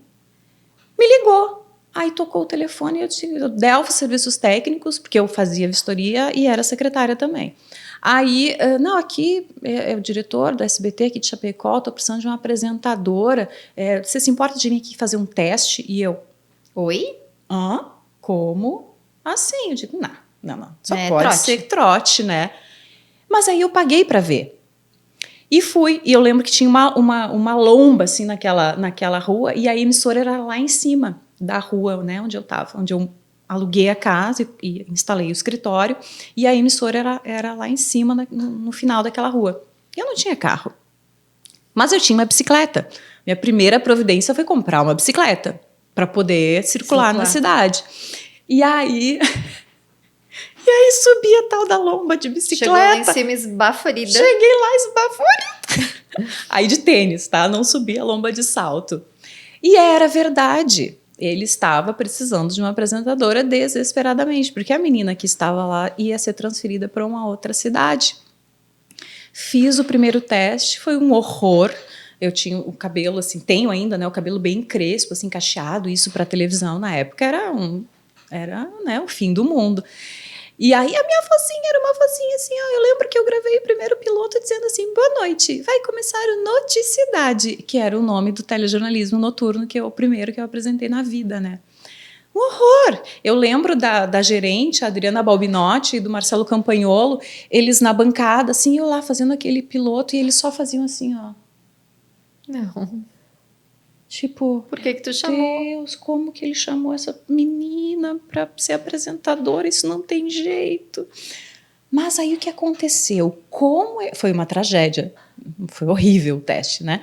me ligou. Aí tocou o telefone e eu disse, Delphi Serviços Técnicos, porque eu fazia vistoria e era secretária também. Aí, não, aqui é o diretor do SBT aqui de Chapecó, estou precisando de uma apresentadora, você se importa de vir aqui fazer um teste? E eu, oi? Como? Assim, eu digo, não, só pode ser trote, né? Mas aí eu paguei para ver. E fui, e eu lembro que tinha uma lomba assim naquela rua, e a emissora era lá em cima da rua, né, onde eu estava, onde eu aluguei a casa e instalei o escritório, e a emissora era lá em cima, no final daquela rua. Eu não tinha carro, mas eu tinha uma bicicleta. Minha primeira providência foi comprar uma bicicleta para poder circular na cidade. E aí subi a tal da lomba de bicicleta. Chegou lá em cima esbaforida. Cheguei lá esbaforida. Aí de tênis, tá? Não subi a lomba de salto. E era verdade. Ele estava precisando de uma apresentadora desesperadamente, porque a menina que estava lá ia ser transferida para uma outra cidade. Fiz o primeiro teste, foi um horror. Eu tinha o cabelo, assim, tenho ainda, né, o cabelo bem crespo, assim, cacheado. Isso para televisão na época era né, o fim do mundo. E aí a minha vozinha era uma vozinha assim, eu lembro que eu gravei o primeiro piloto dizendo assim, boa noite, vai começar o Noticidade, que era o nome do telejornalismo noturno, que é o primeiro que eu apresentei na vida, né? Um horror! Eu lembro da gerente, a Adriana Balbinotti, e do Marcelo Campagnolo, eles na bancada, assim, eu lá fazendo aquele piloto, e eles só faziam assim, ó. Não. Tipo, por que tu chamou? Deus, como que ele chamou essa menina para ser apresentadora? Isso não tem jeito. Mas aí o que aconteceu? Foi uma tragédia. Foi horrível o teste, né?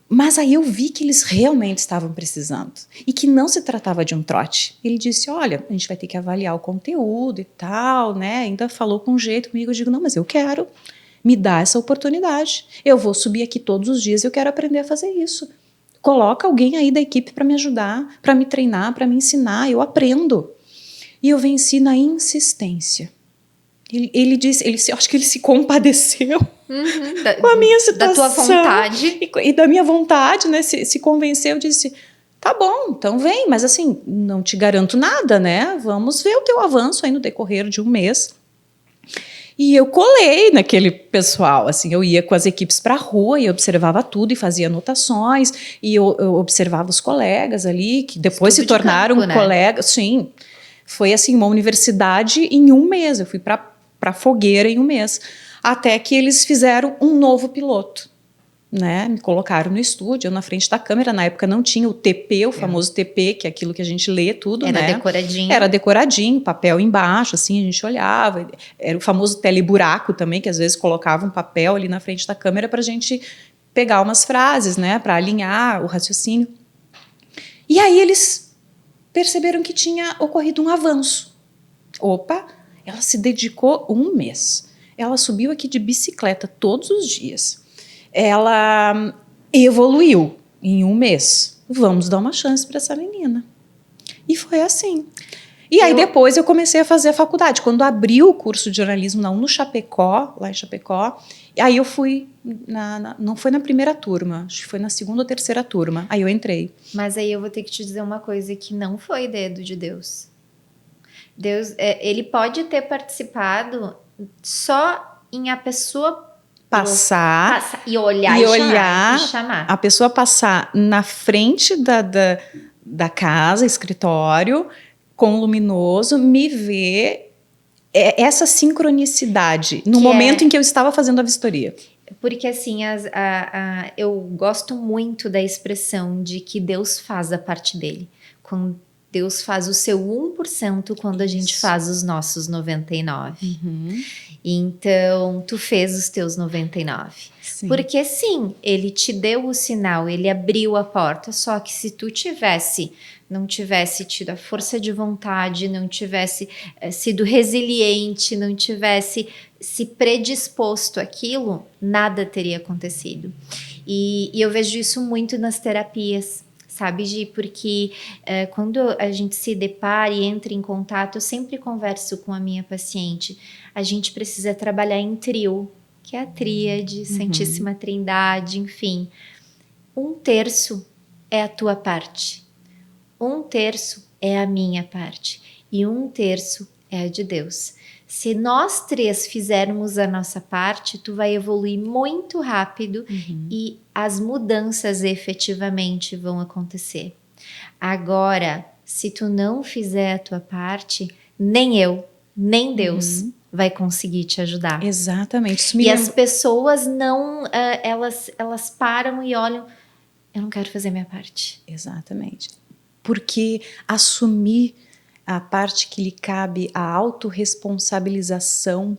Mas aí eu vi que eles realmente estavam precisando e que não se tratava de um trote. Ele disse, olha, a gente vai ter que avaliar o conteúdo e tal, né? Ainda falou com jeito comigo. Eu digo, não, mas eu quero. Me dá essa oportunidade. Eu vou subir aqui todos os dias e eu quero aprender a fazer isso. Coloca alguém aí da equipe para me ajudar, para me treinar, para me ensinar, eu aprendo. E eu venci na insistência. Ele disse, acho que ele se compadeceu com a minha situação. Da tua vontade. E da minha vontade, né? Se convenceu, disse, Tá bom, então vem, mas assim, não te garanto nada, né? Vamos ver o teu avanço aí no decorrer de um mês. E eu colei naquele pessoal, assim, eu ia com as equipes para a rua e observava tudo e fazia anotações, e eu observava os colegas ali, que depois Estudo se tornaram de campo, né? colegas. Sim, foi assim, uma universidade em um mês, eu fui para Fogueira em um mês, até que eles fizeram um novo piloto. Né, me colocaram no estúdio, eu na frente da câmera. Na época não tinha o TP, o famoso TP, que é aquilo que a gente lê tudo, Era né? decoradinho. Era decoradinho, papel embaixo, assim, a gente olhava. Era o famoso teleburaco também, que às vezes colocava um papel ali na frente da câmera para a gente pegar umas frases, né, para alinhar o raciocínio. E aí eles perceberam que tinha ocorrido um avanço. Opa, ela se dedicou um mês. Ela subiu aqui de bicicleta todos os dias. Ela evoluiu em um mês. Vamos dar uma chance para essa menina. E foi assim. E aí depois eu comecei a fazer a faculdade. Quando abriu o curso de jornalismo no Chapecó, lá em Chapecó, aí eu fui, não foi na primeira turma, acho que foi na segunda ou terceira turma. Aí eu entrei. Mas aí eu vou ter que te dizer uma coisa que não foi dedo de Deus. Deus, ele pode ter participado só em a pessoa Passar e olhar e chamar. a pessoa passar na frente da casa, escritório, com luminoso, me ver essa sincronicidade no momento em que eu estava fazendo a vistoria. Porque assim, eu gosto muito da expressão de que Deus faz a parte dele. Quando Deus faz o seu 1% quando a gente faz os nossos 99%. Uhum. Então, tu fez os teus 99%. Sim. Porque sim, ele te deu o sinal, ele abriu a porta, só que se tu não tivesse tido a força de vontade, não tivesse sido resiliente, não tivesse se predisposto àquilo, nada teria acontecido. E eu vejo isso muito nas terapias, sabe, Gi? Porque quando a gente se depara e entra em contato, eu sempre converso com a minha paciente, a gente precisa trabalhar em trio, que é a tríade, Santíssima Trindade, enfim. 1/3 é a tua parte, 1/3 é a minha parte e 1/3 é a de Deus. Se nós três fizermos a nossa parte, tu vai evoluir muito rápido e as mudanças efetivamente vão acontecer. Agora, se tu não fizer a tua parte, nem eu, nem Deus vai conseguir te ajudar. Exatamente. Isso e as pessoas não, elas param e olham, eu não quero fazer minha parte. Exatamente. Porque assumir a parte que lhe cabe, a autorresponsabilização,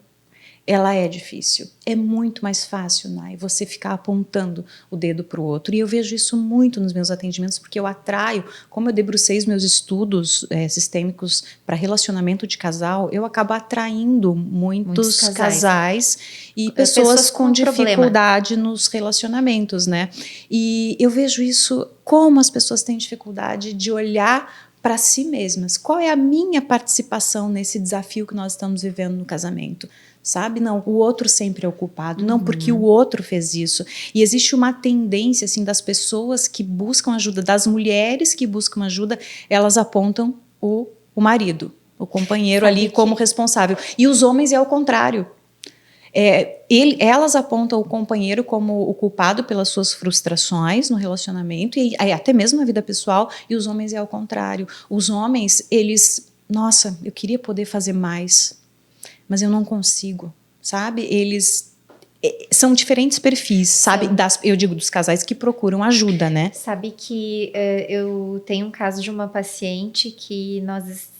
ela é difícil. É muito mais fácil, Nai, você ficar apontando o dedo para o outro. E eu vejo isso muito nos meus atendimentos, porque eu atraio, como eu debrucei os meus estudos sistêmicos para relacionamento de casal, eu acabo atraindo muitos casais e pessoas com dificuldade nos relacionamentos, né? E eu vejo isso, como as pessoas têm dificuldade de olhar para si mesmas. Qual é a minha participação nesse desafio que nós estamos vivendo no casamento? Sabe? Não, o outro sempre é o culpado, não porque o outro fez isso. E existe uma tendência, assim, das pessoas que buscam ajuda, das mulheres que buscam ajuda, elas apontam o marido, o companheiro ali como responsável. E os homens é o contrário. Elas apontam o companheiro como o culpado pelas suas frustrações no relacionamento e até mesmo na vida pessoal, e os homens é ao contrário. Os homens, eles, nossa, eu queria poder fazer mais, mas eu não consigo, sabe? Eles são diferentes perfis, sabe? Eu digo dos casais que procuram ajuda, né? Sabe que eu tenho um caso de uma paciente que nós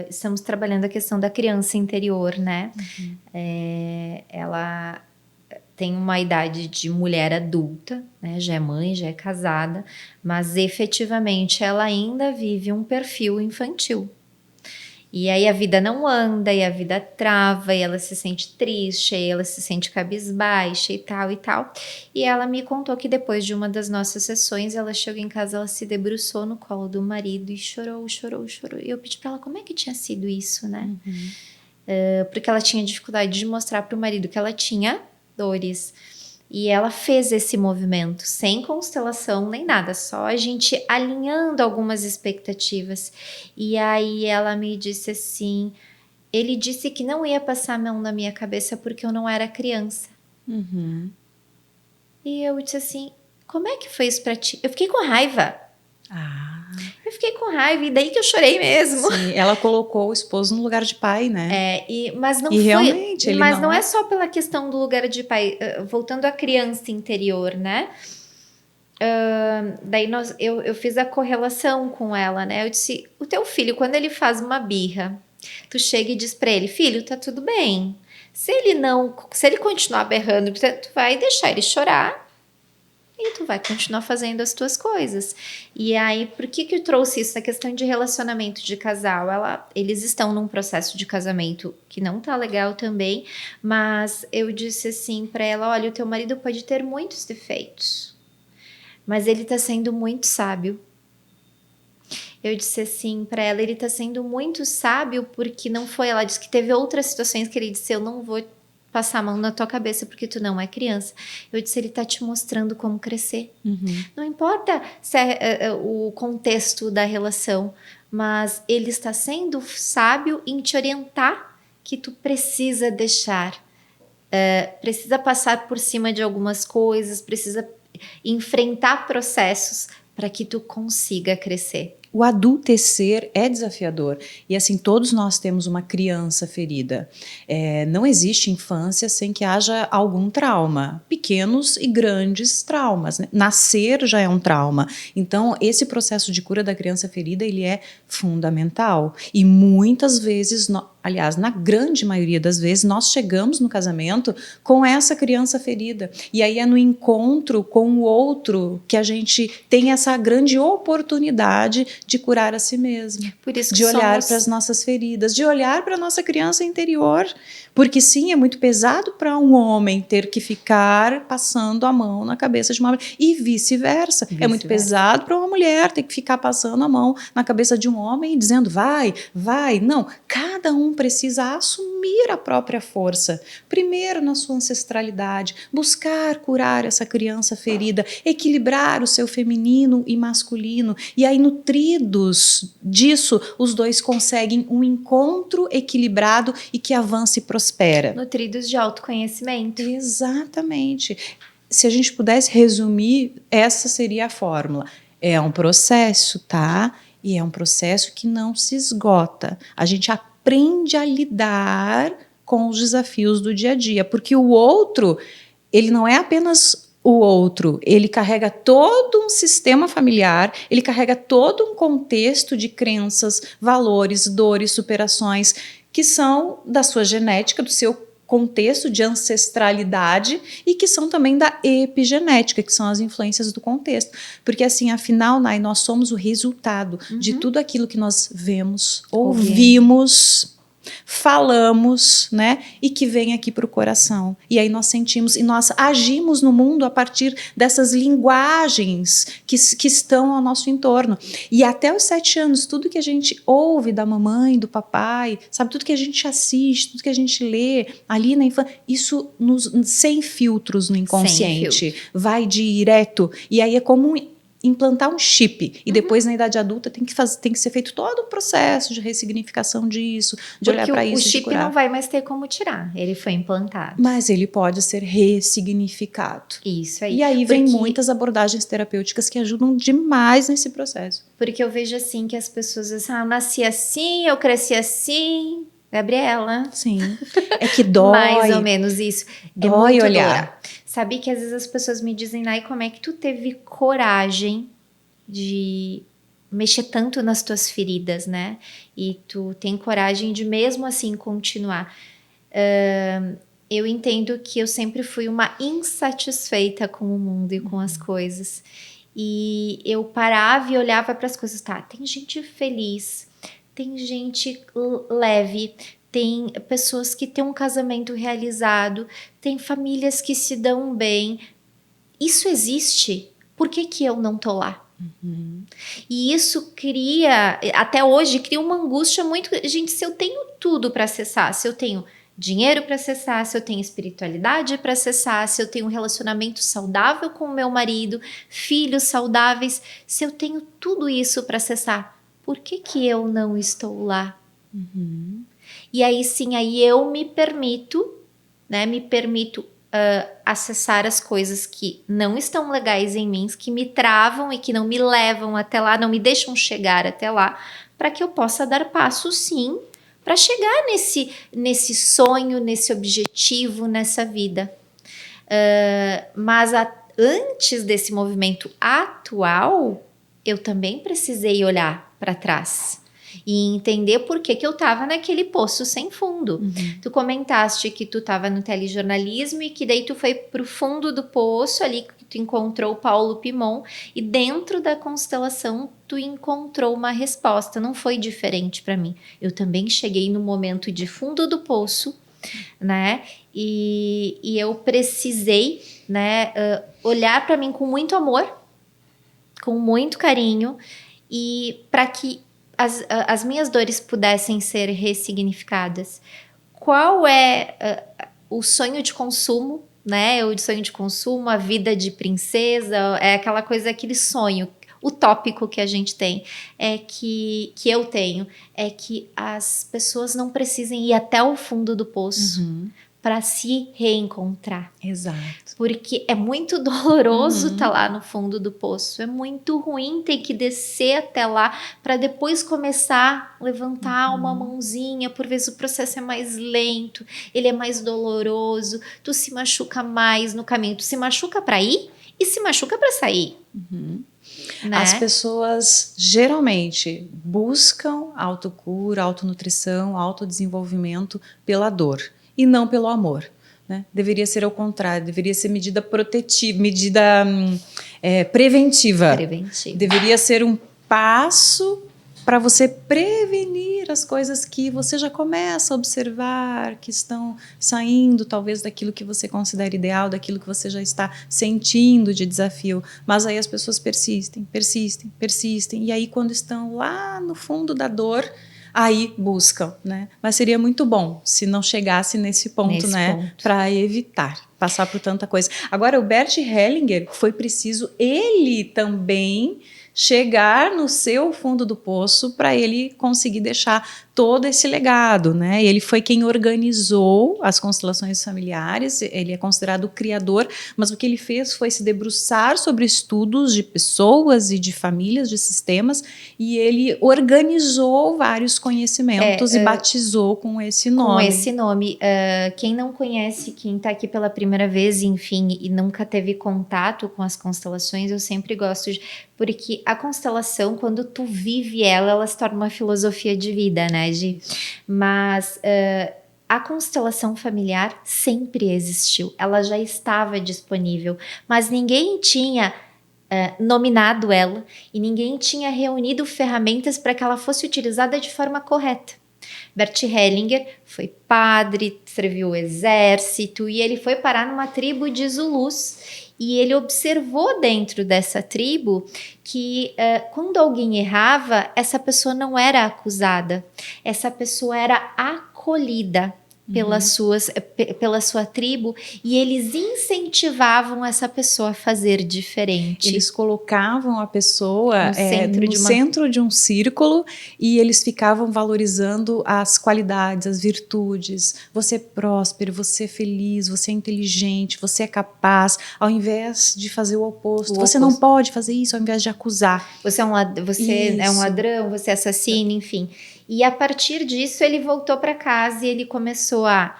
estamos trabalhando a questão da criança interior, né? Ela tem uma idade de mulher adulta, né? Já é mãe, já é casada, mas efetivamente ela ainda vive um perfil infantil. E aí a vida não anda, e a vida trava, e ela se sente triste, e ela se sente cabisbaixa e tal e tal. E ela me contou que depois de uma das nossas sessões, ela chegou em casa, ela se debruçou no colo do marido e chorou. E eu pedi pra ela como é que tinha sido isso, né? Porque ela tinha dificuldade de mostrar pro marido que ela tinha dores. E ela fez esse movimento, sem constelação nem nada, só a gente alinhando algumas expectativas. E aí ela me disse assim, ele disse que não ia passar a mão na minha cabeça porque eu não era criança. Uhum. E eu disse assim, como é que foi isso pra ti? Eu fiquei com raiva. Eu fiquei com raiva e daí que eu chorei mesmo. Sim, ela colocou o esposo no lugar de pai, né? Mas não E foi, realmente, ele mas não não é. é só pela questão do lugar de pai, voltando à criança interior, né? Daí eu fiz a correlação com ela, né? Eu disse, o teu filho, quando ele faz uma birra, tu chega e diz pra ele, filho, tá tudo bem. Se ele continuar berrando, tu vai deixar ele chorar e tu vai continuar fazendo as tuas coisas. E aí, por que eu trouxe isso? A questão de relacionamento de casal. Eles estão num processo de casamento que não tá legal também, mas eu disse assim pra ela, olha, o teu marido pode ter muitos defeitos, mas ele tá sendo muito sábio. Eu disse assim pra ela, ele tá sendo muito sábio porque não foi, ela disse que teve outras situações que ele disse, eu não vou passar a mão na tua cabeça porque tu não é criança. Eu disse, ele tá te mostrando como crescer. Uhum. Não importa se o contexto da relação, mas ele está sendo sábio em te orientar que tu precisa deixar, precisa passar por cima de algumas coisas, precisa enfrentar processos para que tu consiga crescer. O adultecer é desafiador e assim todos nós temos uma criança ferida. Não existe infância sem que haja algum trauma, pequenos e grandes traumas, né? Nascer já é um trauma. Então esse processo de cura da criança ferida ele é fundamental e muitas vezes, aliás, na grande maioria das vezes nós chegamos no casamento com essa criança ferida e aí é no encontro com o outro que a gente tem essa grande oportunidade de curar a si mesmo, Por isso que de olhar para as nossas feridas, de olhar para a nossa criança interior, porque sim, é muito pesado para um homem ter que ficar passando a mão na cabeça de uma mulher e vice-versa. É muito pesado para uma mulher ter que ficar passando a mão na cabeça de um homem e dizendo vai, vai. Não, cada um precisa assumir a própria força, primeiro na sua ancestralidade, buscar curar essa criança ferida, equilibrar o seu feminino e masculino, e aí nutridos disso, os dois conseguem um encontro equilibrado e que avança e prospera. Nutridos de autoconhecimento. Exatamente. Se a gente pudesse resumir, essa seria a fórmula. É um processo, tá? E é um processo que não se esgota. A gente aprende a lidar com os desafios do dia a dia, porque o outro, ele não é apenas o outro, ele carrega todo um sistema familiar, ele carrega todo um contexto de crenças, valores, dores, superações, que são da sua genética, do seu contexto de ancestralidade e que são também da epigenética, que são as influências do contexto. Porque assim, afinal, Nai, nós somos o resultado de tudo aquilo que nós vemos, ouvimos, falamos, né? E que vem aqui para o coração. E aí nós sentimos e nós agimos no mundo a partir dessas linguagens que estão ao nosso entorno. E até os 7 anos, tudo que a gente ouve da mamãe, do papai, sabe, tudo que a gente assiste, tudo que a gente lê ali na infância, isso sem filtros no inconsciente, vai direto. E aí é como implantar um chip e depois na idade adulta tem que ser feito todo um processo de ressignificação disso, de olhar para isso, o chip não vai mais ter como tirar, ele foi implantado. Mas ele pode ser ressignificado. Isso aí. E aí vem muitas abordagens terapêuticas que ajudam demais nesse processo. Porque eu vejo assim que as pessoas dizem, eu nasci assim, eu cresci assim. Gabriela. Sim. É que dói. Mais ou menos isso. Dói muito olhar. Sabe que às vezes as pessoas me dizem, Nai, como é que tu teve coragem de mexer tanto nas tuas feridas, né? E tu tem coragem de mesmo assim continuar. Eu entendo que eu sempre fui uma insatisfeita com o mundo e com as coisas. E eu parava e olhava para as coisas. Tá, tem gente feliz, tem gente leve, tem pessoas que têm um casamento realizado, tem famílias que se dão bem. Isso existe. Por que eu não tô lá? E isso cria, até hoje, cria uma angústia muito... Gente, se eu tenho tudo para acessar, se eu tenho dinheiro para acessar, se eu tenho espiritualidade para acessar, se eu tenho um relacionamento saudável com o meu marido, filhos saudáveis, se eu tenho tudo isso para acessar, por que que eu não estou lá? E aí sim, aí eu me permito, né? Me permito acessar as coisas que não estão legais em mim, que me travam e que não me levam até lá, não me deixam chegar até lá, para que eu possa dar passo sim, para chegar nesse sonho, nesse objetivo, nessa vida. Mas antes desse movimento atual, eu também precisei olhar para trás e entender por que eu estava naquele poço sem fundo. Tu comentaste que tu estava no telejornalismo e que daí tu foi pro fundo do poço, ali que tu encontrou o Paulo Pimon, e dentro da constelação tu encontrou uma resposta. Não foi diferente para mim. Eu também cheguei no momento de fundo do poço, né? E eu precisei, né, olhar para mim com muito amor, com muito carinho, e para que as minhas dores pudessem ser ressignificadas. Qual é o sonho de consumo, né? O sonho de consumo, a vida de princesa, é aquela coisa, aquele sonho utópico que a gente tem, que eu tenho, é que as pessoas não precisem ir até o fundo do poço para se reencontrar. Exato. Porque é muito doloroso estar lá no fundo do poço. É muito ruim ter que descer até lá para depois começar a levantar uma mãozinha. Por vezes o processo é mais lento, ele é mais doloroso. Tu se machuca mais no caminho. Tu se machuca para ir e se machuca para sair. Né? As pessoas geralmente buscam autocura, autonutrição, autodesenvolvimento pela dor e não pelo amor. Né? Deveria ser ao contrário, deveria ser medida protetiva, medida preventiva. Deveria ser um passo para você prevenir as coisas que você já começa a observar, que estão saindo talvez daquilo que você considera ideal, daquilo que você já está sentindo de desafio. Mas aí as pessoas persistem, e aí quando estão lá no fundo da dor, aí buscam, né? Mas seria muito bom se não chegasse nesse ponto, né? Para evitar passar por tanta coisa. Agora, o Bert Hellinger, foi preciso ele também chegar no seu fundo do poço para ele conseguir deixar todo esse legado, né? Ele foi quem organizou as constelações familiares, ele é considerado o criador, mas o que ele fez foi se debruçar sobre estudos de pessoas e de famílias, de sistemas, e ele organizou vários conhecimentos e batizou com esse nome. Com esse nome. Quem não conhece, quem está aqui pela primeira vez, enfim, e nunca teve contato com as constelações, eu sempre gosto de... Porque a constelação, quando tu vive ela se torna uma filosofia de vida, né, Gi? Mas a constelação familiar sempre existiu. Ela já estava disponível, mas ninguém tinha nominado ela e ninguém tinha reunido ferramentas para que ela fosse utilizada de forma correta. Bert Hellinger foi padre, serviu o exército e ele foi parar numa tribo de Zulus. E ele observou dentro dessa tribo que quando alguém errava, essa pessoa não era acusada, essa pessoa era acolhida pela sua tribo, e eles incentivavam essa pessoa a fazer diferente. Eles colocavam a pessoa no centro de um círculo e eles ficavam valorizando as qualidades, as virtudes. Você é próspero, você é feliz, você é inteligente, você é capaz, ao invés de fazer o oposto. Você não pode fazer isso, ao invés de acusar. Você é um ladrão, você é assassino, enfim. E a partir disso ele voltou para casa e ele começou a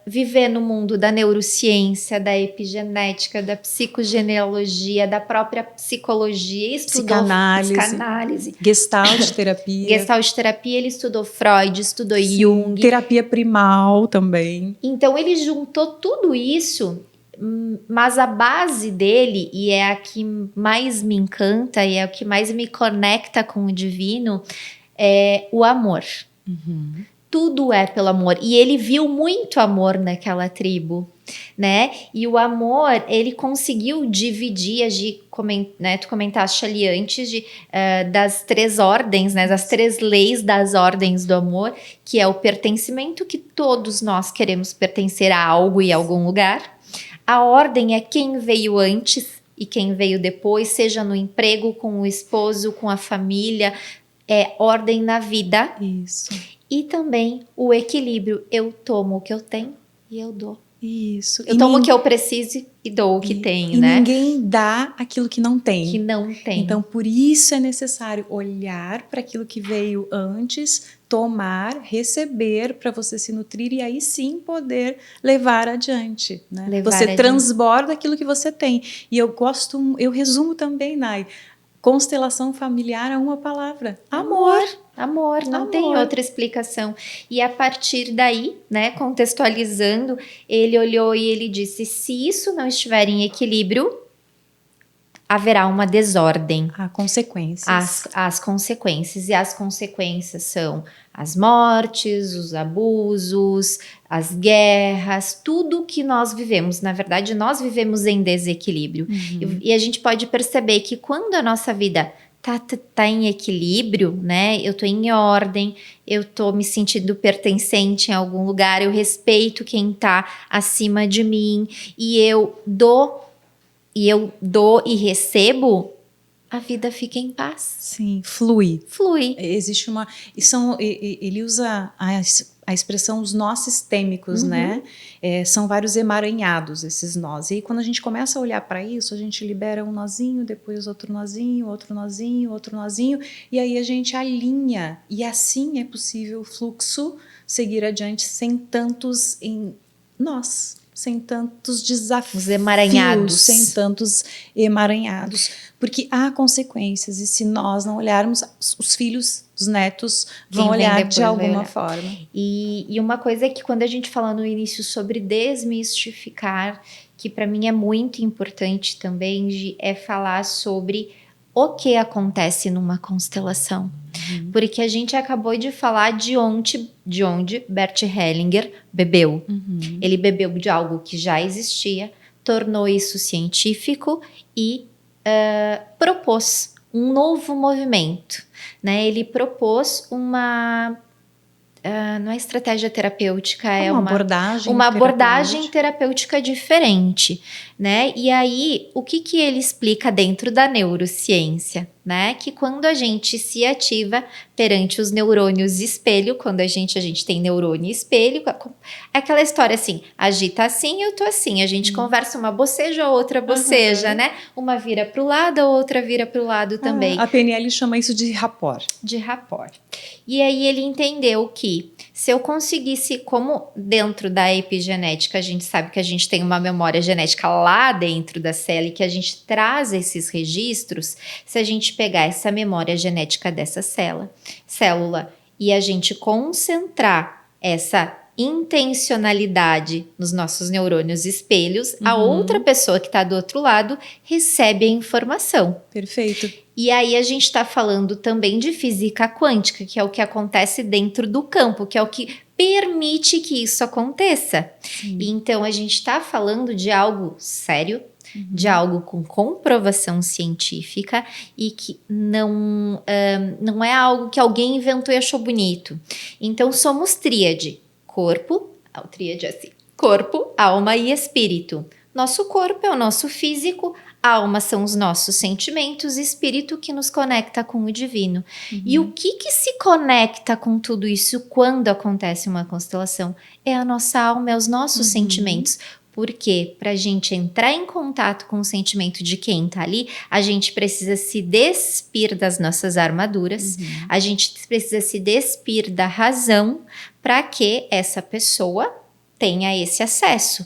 viver no mundo da neurociência, da epigenética, da psicogenealogia, da própria psicologia, estudou psicanálise, Gestalt terapia. Ele estudou Freud, estudou Jung. Terapia primal também. Então ele juntou tudo isso, mas a base dele, e é a que mais me encanta e é o que mais me conecta com o divino, é o amor. tudo é pelo amor. E ele viu muito amor naquela tribo, né? E o amor, ele conseguiu dividir, né? Tu comentaste ali antes das 3 ordens, né? Das 3 leis das ordens do amor, que é o pertencimento, que todos nós queremos pertencer a algo e a algum lugar. A ordem é quem veio antes e quem veio depois, seja no emprego, com o esposo, com a família, é ordem na vida. Isso. E também o equilíbrio. Eu tomo o que eu tenho e eu dou. Isso. Eu tomo o que eu preciso e dou o que tenho, e né? Ninguém dá aquilo que não tem. Que não tem. Então, por isso é necessário olhar para aquilo que veio antes, tomar, receber para você se nutrir e aí sim poder levar adiante, né? Você transborda aquilo que você tem. E eu resumo também, Nai, constelação familiar a uma palavra: amor. Amor, não tem outra explicação. E a partir daí, né, contextualizando, ele olhou e ele disse: se isso não estiver em equilíbrio, haverá uma desordem. Há consequências. As consequências. E as consequências são as mortes, os abusos, as guerras, tudo que nós vivemos. Na verdade, nós vivemos em desequilíbrio. E a gente pode perceber que quando a nossa vida tá em equilíbrio, né? Eu tô em ordem, eu tô me sentindo pertencente em algum lugar, eu respeito quem tá acima de mim e eu dou e recebo, a vida fica em paz. Sim, flui. Existe uma... Ele usa a expressão os nós sistêmicos, né? São vários emaranhados esses nós. E quando a gente começa a olhar para isso, a gente libera um nozinho, depois outro nozinho, outro nozinho, outro nozinho, e aí a gente alinha. E assim é possível o fluxo seguir adiante sem tantos nós. Sem tantos desafios, sem tantos emaranhados, porque há consequências e se nós não olharmos, os filhos, os netos vão olhar de alguma forma. E uma coisa é que quando a gente fala no início sobre desmistificar, que para mim é muito importante também, é falar sobre o que acontece numa constelação. Porque a gente acabou de falar de onde Bert Hellinger bebeu. Ele bebeu de algo que já existia, tornou isso científico e propôs um novo movimento. Né? Ele propôs uma... não é estratégia terapêutica, é uma abordagem terapêutica diferente, né? E aí, o que ele explica dentro da neurociência, né? Que quando a gente se ativa perante os neurônios espelho, quando a gente tem neurônio espelho, é aquela história assim, agita assim, eu tô assim, a gente conversa, uma boceja, outra boceja, né? Uma vira pro lado, a outra vira pro lado também. A PNL chama isso de rapport. De rapport. E aí ele entendeu que se eu conseguisse, como dentro da epigenética, a gente sabe que a gente tem uma memória genética lá dentro da célula e que a gente traz esses registros, se a gente pegar essa memória genética dessa célula e a gente concentrar essa intencionalidade nos nossos neurônios espelhos, a outra pessoa que está do outro lado recebe a informação. Perfeito. E aí a gente está falando também de física quântica, que é o que acontece dentro do campo, que é o que permite que isso aconteça. E então a gente está falando de algo sério, de algo com comprovação científica e que não é algo que alguém inventou e achou bonito. Então somos tríade. Corpo, tríade assim, corpo, alma e espírito. Nosso corpo é o nosso físico, alma são os nossos sentimentos, espírito que nos conecta com o divino. E o que se conecta com tudo isso quando acontece uma constelação? É a nossa alma, é os nossos sentimentos. Porque para a gente entrar em contato com o sentimento de quem está ali, a gente precisa se despir das nossas armaduras, a gente precisa se despir da razão para que essa pessoa tenha esse acesso.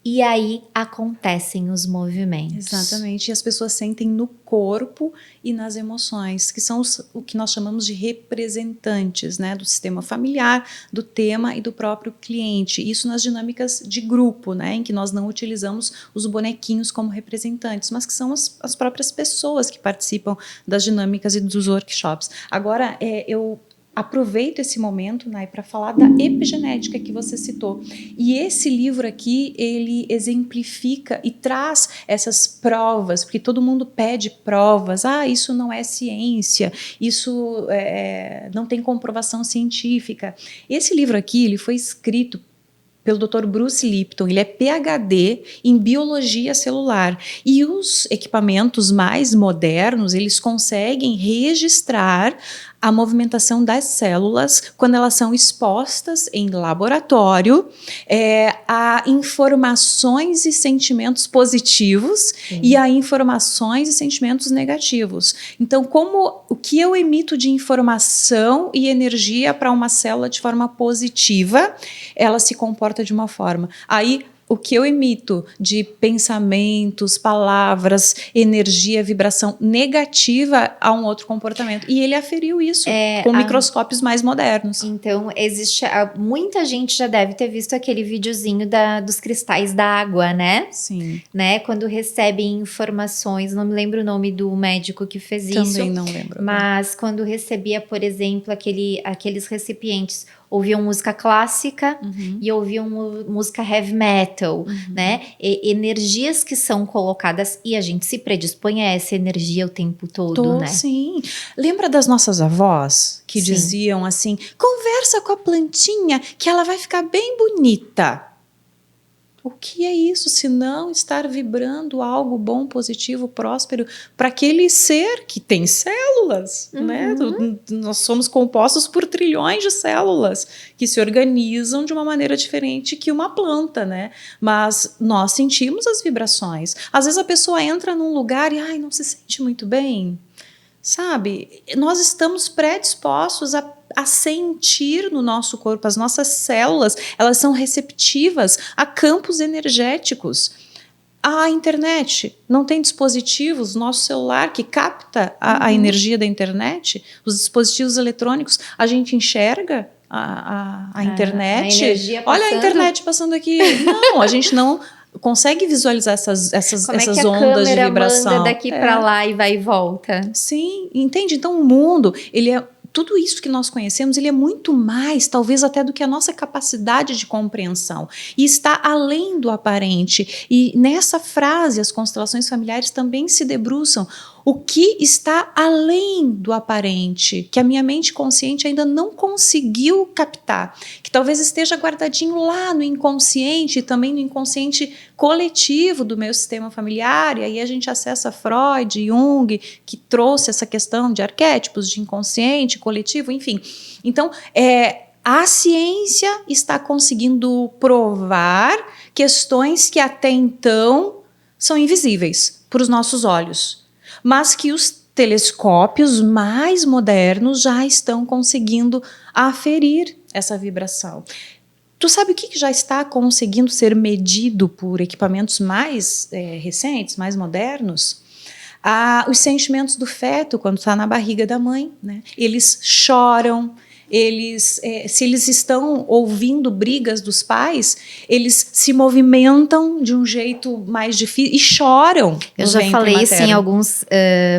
E aí acontecem os movimentos. Exatamente. E as pessoas sentem no corpo e nas emoções, que são o que nós chamamos de representantes, né, do sistema familiar, do tema e do próprio cliente. Isso nas dinâmicas de grupo, né, em que nós não utilizamos os bonequinhos como representantes, mas que são as próprias pessoas que participam das dinâmicas e dos workshops. Agora, eu aproveito esse momento, Nay, para falar da epigenética que você citou. E esse livro aqui, ele exemplifica e traz essas provas, porque todo mundo pede provas. Isso não é ciência, isso não tem comprovação científica. Esse livro aqui, ele foi escrito pelo Dr. Bruce Lipton, ele é PhD em biologia celular, e os equipamentos mais modernos, eles conseguem registrar a movimentação das células quando elas são expostas em laboratório a informações e sentimentos positivos e a informações e sentimentos negativos. Então, o que eu emito de informação e energia para uma célula de forma positiva, ela se comporta de uma forma. Aí, o que eu emito de pensamentos, palavras, energia, vibração negativa a um outro comportamento. E ele aferiu isso com microscópios mais modernos. Então, muita gente já deve ter visto aquele videozinho dos cristais da água, né? Sim. Né? Quando recebem informações, não me lembro o nome do médico que fez isso. Também não lembro. Mas quando recebia, por exemplo, aqueles recipientes, ouviam música clássica e ouviam música heavy metal, né? Energias que são colocadas e a gente se predispõe a essa energia o tempo todo, né? Sim. Lembra das nossas avós que diziam assim, conversa com a plantinha que ela vai ficar bem bonita. O que é isso, se não estar vibrando algo bom, positivo, próspero para aquele ser que tem células, né? Nós somos compostos por trilhões de células que se organizam de uma maneira diferente que uma planta, né? Mas nós sentimos as vibrações. Às vezes a pessoa entra num lugar e não se sente muito bem, sabe? Nós estamos predispostos a sentir no nosso corpo, as nossas células, elas são receptivas a campos energéticos. A internet, não tem dispositivos, nosso celular que capta a energia da internet, os dispositivos eletrônicos, a gente enxerga a internet. A energia passando. Olha a internet passando aqui. Não, a gente não consegue visualizar essas ondas de vibração. Manda daqui para lá e vai e volta. Sim, entende? Então o mundo, tudo isso que nós conhecemos, ele é muito mais, talvez até do que a nossa capacidade de compreensão. E está além do aparente. E nessa frase, as constelações familiares também se debruçam. O que está além do aparente, que a minha mente consciente ainda não conseguiu captar, que talvez esteja guardadinho lá no inconsciente e também no inconsciente coletivo do meu sistema familiar, e aí a gente acessa Freud, Jung, que trouxe essa questão de arquétipos, de inconsciente, coletivo, enfim. Então, a ciência está conseguindo provar questões que até então são invisíveis para os nossos olhos, mas que os telescópios mais modernos já estão conseguindo aferir essa vibração. Tu sabe o que já está conseguindo ser medido por equipamentos mais recentes, mais modernos? Os sentimentos do feto quando está na barriga da mãe, né? Eles choram. Se eles estão ouvindo brigas dos pais, eles se movimentam de um jeito mais difícil e choram. Eu já falei isso em alguns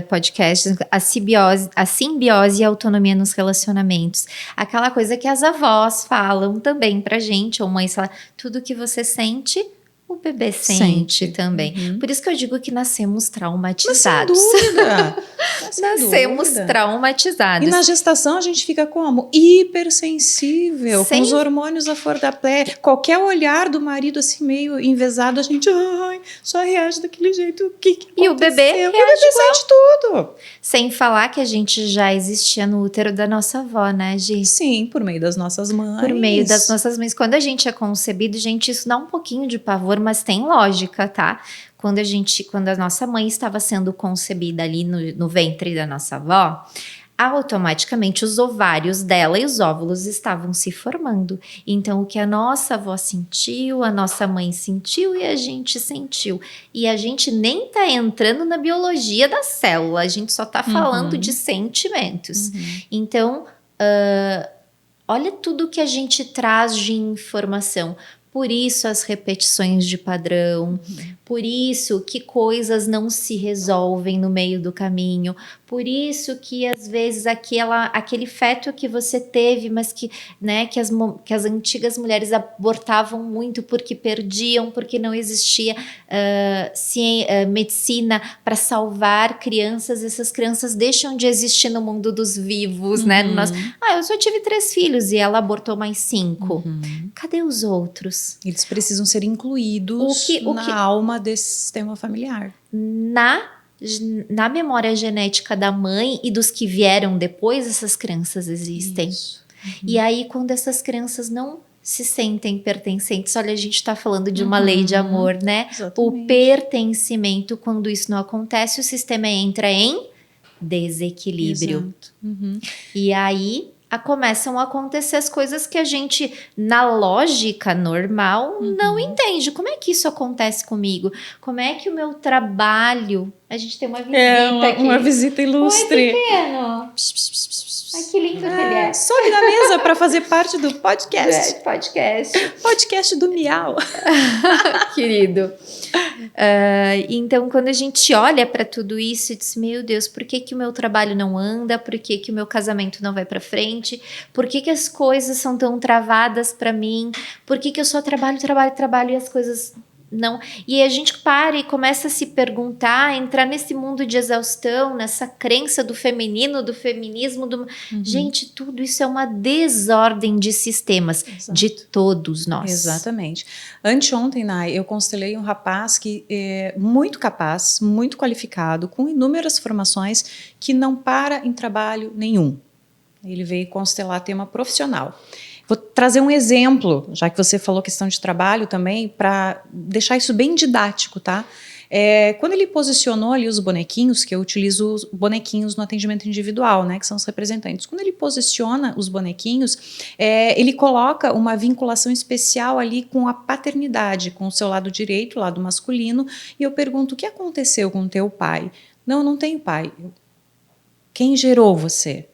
podcasts, a simbiose e a autonomia nos relacionamentos. Aquela coisa que as avós falam também pra gente, ou mães falam, tudo que você sente, o bebê sente também. Por isso que eu digo que nascemos traumatizados. Mas sem dúvida. Nascemos traumatizados. E na gestação a gente fica como? Hipersensível, com os hormônios à flor da pele. Qualquer olhar do marido assim meio envesado, a gente só reage daquele jeito. O que aconteceu? E o bebê sente tudo. Sem falar que a gente já existia no útero da nossa avó, né, Gi? Sim, por meio das nossas mães. Por meio das nossas mães. Quando a gente é concebido, gente, isso dá um pouquinho de pavor, mas tem lógica, tá? Quando a nossa mãe estava sendo concebida ali no ventre da nossa avó, automaticamente os ovários dela e os óvulos estavam se formando. Então, o que a nossa avó sentiu, a nossa mãe sentiu e a gente sentiu. E a gente nem tá entrando na biologia da célula, a gente só tá falando de sentimentos. Então, olha tudo que a gente traz de informação. Por isso as repetições de padrão, por isso que coisas não se resolvem no meio do caminho, por isso que às vezes aquele feto que você teve, mas que, né, que as antigas mulheres abortavam muito porque perdiam, porque não existia medicina para salvar crianças, essas crianças deixam de existir no mundo dos vivos, né? Eu só tive 3 filhos e ela abortou mais 5. Cadê os outros? Eles precisam ser incluídos na alma desse sistema familiar. Na memória genética da mãe e dos que vieram depois, essas crianças existem. E aí, quando essas crianças não se sentem pertencentes, olha, a gente está falando de uma lei de amor, né? Exatamente. O pertencimento, quando isso não acontece, o sistema entra em desequilíbrio. E aí começam a acontecer as coisas que a gente, na lógica normal, não entende. Como é que isso acontece comigo? Como é que o meu trabalho... A gente tem uma visita aqui. Uma visita ilustre. Oi, pequeno. Ai, que lindo que ele é. Sobe na mesa para fazer parte do podcast. Podcast do Miau. Querido. Então, quando a gente olha para tudo isso e diz, meu Deus, por que o meu trabalho não anda? Por que o meu casamento não vai para frente? Por que as coisas são tão travadas para mim? Por que eu só trabalho e as coisas não... E a gente para e começa a se perguntar, entrar nesse mundo de exaustão, nessa crença do feminino, do feminismo, Gente, tudo isso é uma desordem de sistemas. Exato. De todos nós. Exatamente. Anteontem, Nai, eu constelei um rapaz que é muito capaz, muito qualificado, com inúmeras formações, que não para em trabalho nenhum. Ele veio constelar tema profissional. Vou trazer um exemplo, já que você falou questão de trabalho também, para deixar isso bem didático, tá? Quando ele posicionou ali os bonequinhos, que eu utilizo os bonequinhos no atendimento individual, né, que são os representantes. Quando ele posiciona os bonequinhos, ele coloca uma vinculação especial ali com a paternidade, com o seu lado direito, o lado masculino, e eu pergunto, o que aconteceu com o teu pai? Não tenho pai. Quem gerou você?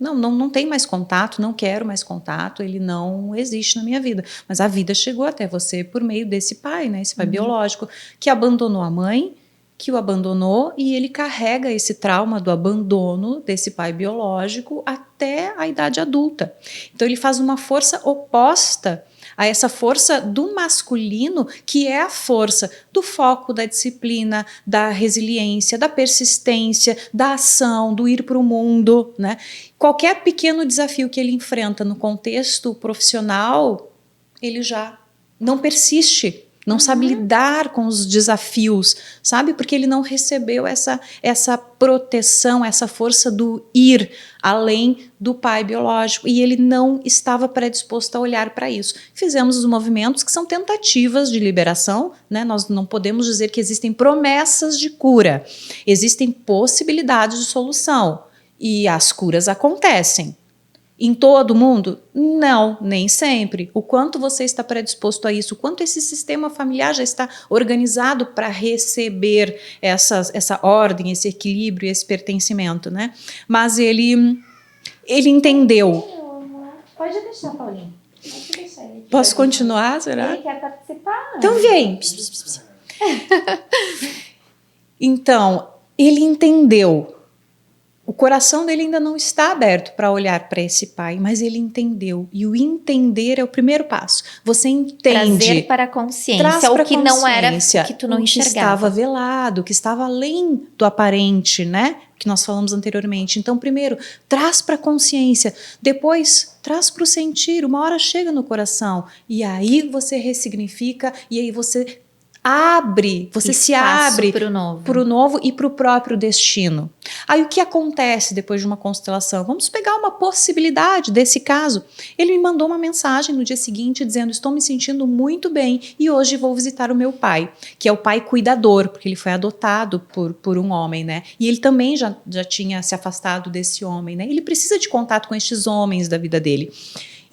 Não tem mais contato, não quero mais contato, ele não existe na minha vida. Mas a vida chegou até você por meio desse pai, né? Esse pai biológico, que abandonou a mãe, que o abandonou, e ele carrega esse trauma do abandono desse pai biológico até a idade adulta. Então ele faz uma força oposta a essa força do masculino, que é a força do foco, da disciplina, da resiliência, da persistência, da ação, do ir para o mundo, né? Qualquer pequeno desafio que ele enfrenta no contexto profissional, ele já não persiste, não sabe lidar com os desafios, sabe? Porque ele não recebeu essa proteção, essa força do ir além do pai biológico, e ele não estava predisposto a olhar para isso. Fizemos os movimentos que são tentativas de liberação, né? Nós não podemos dizer que existem promessas de cura, existem possibilidades de solução, e as curas acontecem. Em todo mundo? Não, nem sempre. O quanto você está predisposto a isso, o quanto esse sistema familiar já está organizado para receber essa ordem, esse equilíbrio, esse pertencimento, né? Mas ele entendeu. Pode deixar, Paulinho. Pode deixar. Posso continuar, será? Ele quer participar? Então vem. Então, ele entendeu. O coração dele ainda não está aberto para olhar para esse pai, mas ele entendeu. E o entender é o primeiro passo. Você entende. Trazer para a consciência o que não era, que tu não enxergava. Que estava velado, que estava além do aparente, né? Que nós falamos anteriormente. Então, primeiro, traz para a consciência. Depois, traz para o sentir. Uma hora chega no coração. E aí você ressignifica. E aí você abre, você se abre para o novo e para o próprio destino. Aí o que acontece depois de uma constelação? Vamos pegar uma possibilidade desse caso. Ele me mandou uma mensagem no dia seguinte dizendo: estou me sentindo muito bem e hoje vou visitar o meu pai, que é o pai cuidador, porque ele foi adotado por um homem, né? E ele também já tinha se afastado desse homem, né? Ele precisa de contato com estes homens da vida dele.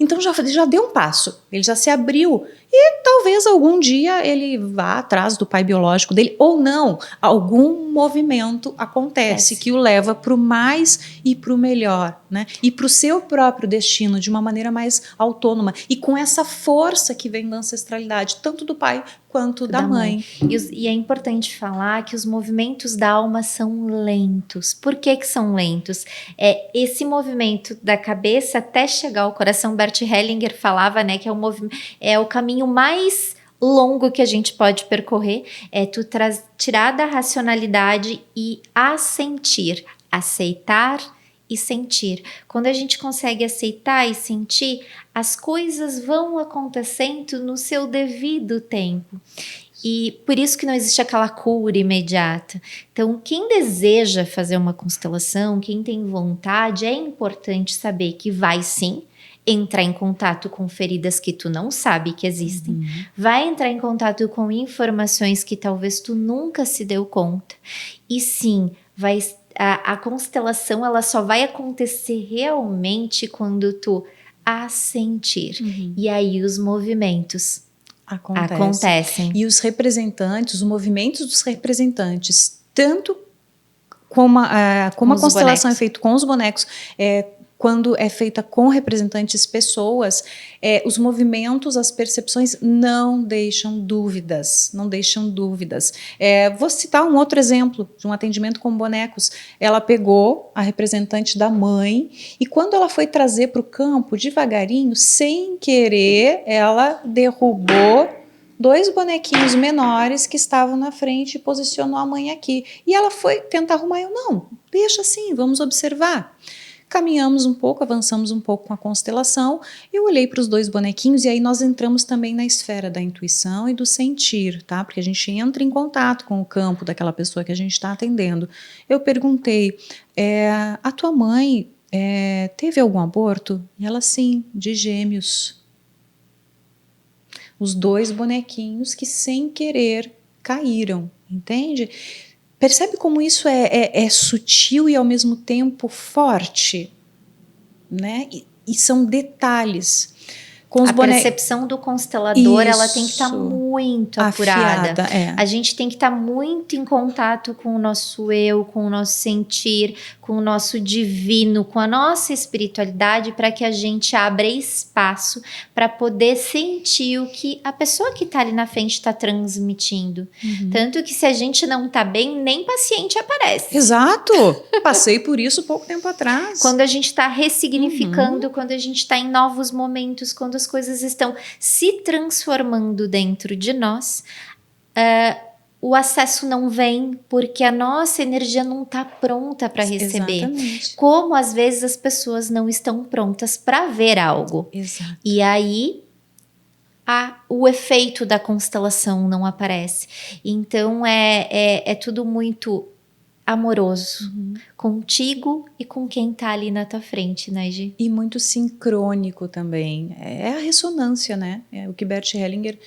Então já deu um passo, ele já se abriu. E talvez algum dia ele vá atrás do pai biológico dele, ou não. Algum movimento acontece que o leva para o mais e para o melhor, né? E para o seu próprio destino, de uma maneira mais autônoma. E com essa força que vem da ancestralidade, tanto do pai quanto da mãe. E é importante falar que os movimentos da alma são lentos. Por que são lentos? Esse movimento da cabeça até chegar ao coração, Bert Hellinger falava, né, que é o caminho mais longo que a gente pode percorrer, é tu tirar da racionalidade e assentir, aceitar e sentir. Quando a gente consegue aceitar e sentir, as coisas vão acontecendo no seu devido tempo. E por isso que não existe aquela cura imediata. Então, quem deseja fazer uma constelação, quem tem vontade, é importante saber que vai sim entrar em contato com feridas que tu não sabe que existem, vai entrar em contato com informações que talvez tu nunca se deu conta. E sim, a constelação ela só vai acontecer realmente quando tu assentir. E aí os movimentos acontecem. E os representantes, os movimentos dos representantes, tanto como a constelação é feita com os bonecos, quando é feita com representantes pessoas, os movimentos, as percepções não deixam dúvidas, vou citar um outro exemplo de um atendimento com bonecos. Ela pegou a representante da mãe e quando ela foi trazer para o campo, devagarinho, sem querer, ela derrubou 2 bonequinhos menores que estavam na frente e posicionou a mãe aqui. E ela foi tentar arrumar, não, deixa assim, vamos observar. Caminhamos um pouco, avançamos um pouco com a constelação, eu olhei para os 2 bonequinhos e aí nós entramos também na esfera da intuição e do sentir, tá? Porque a gente entra em contato com o campo daquela pessoa que a gente está atendendo. Eu perguntei, a tua mãe teve algum aborto? E ela, sim, de gêmeos. Os 2 bonequinhos que sem querer caíram, entende? Percebe como isso é sutil e ao mesmo tempo forte, né? E são detalhes. Com os percepção do constelador, ela tem que estar muito apurada. Afiada, A gente tem que estar muito em contato com o nosso eu, com o nosso sentir, com o nosso divino, com a nossa espiritualidade, para que a gente abra espaço para poder sentir o que a pessoa que está ali na frente está transmitindo. Tanto que se a gente não está bem, nem paciente aparece. Exato! Passei por isso pouco tempo atrás. Quando a gente está ressignificando, quando a gente está em novos momentos, quando as coisas estão se transformando dentro de nós, o acesso não vem porque a nossa energia não está pronta para receber. Exatamente. Como às vezes as pessoas não estão prontas para ver algo. Exato. E aí o efeito da constelação não aparece. Então é tudo muito amoroso, contigo e com quem tá ali na tua frente, né, Gi? E muito sincrônico também. É a ressonância, né? É o que Bert Hellinger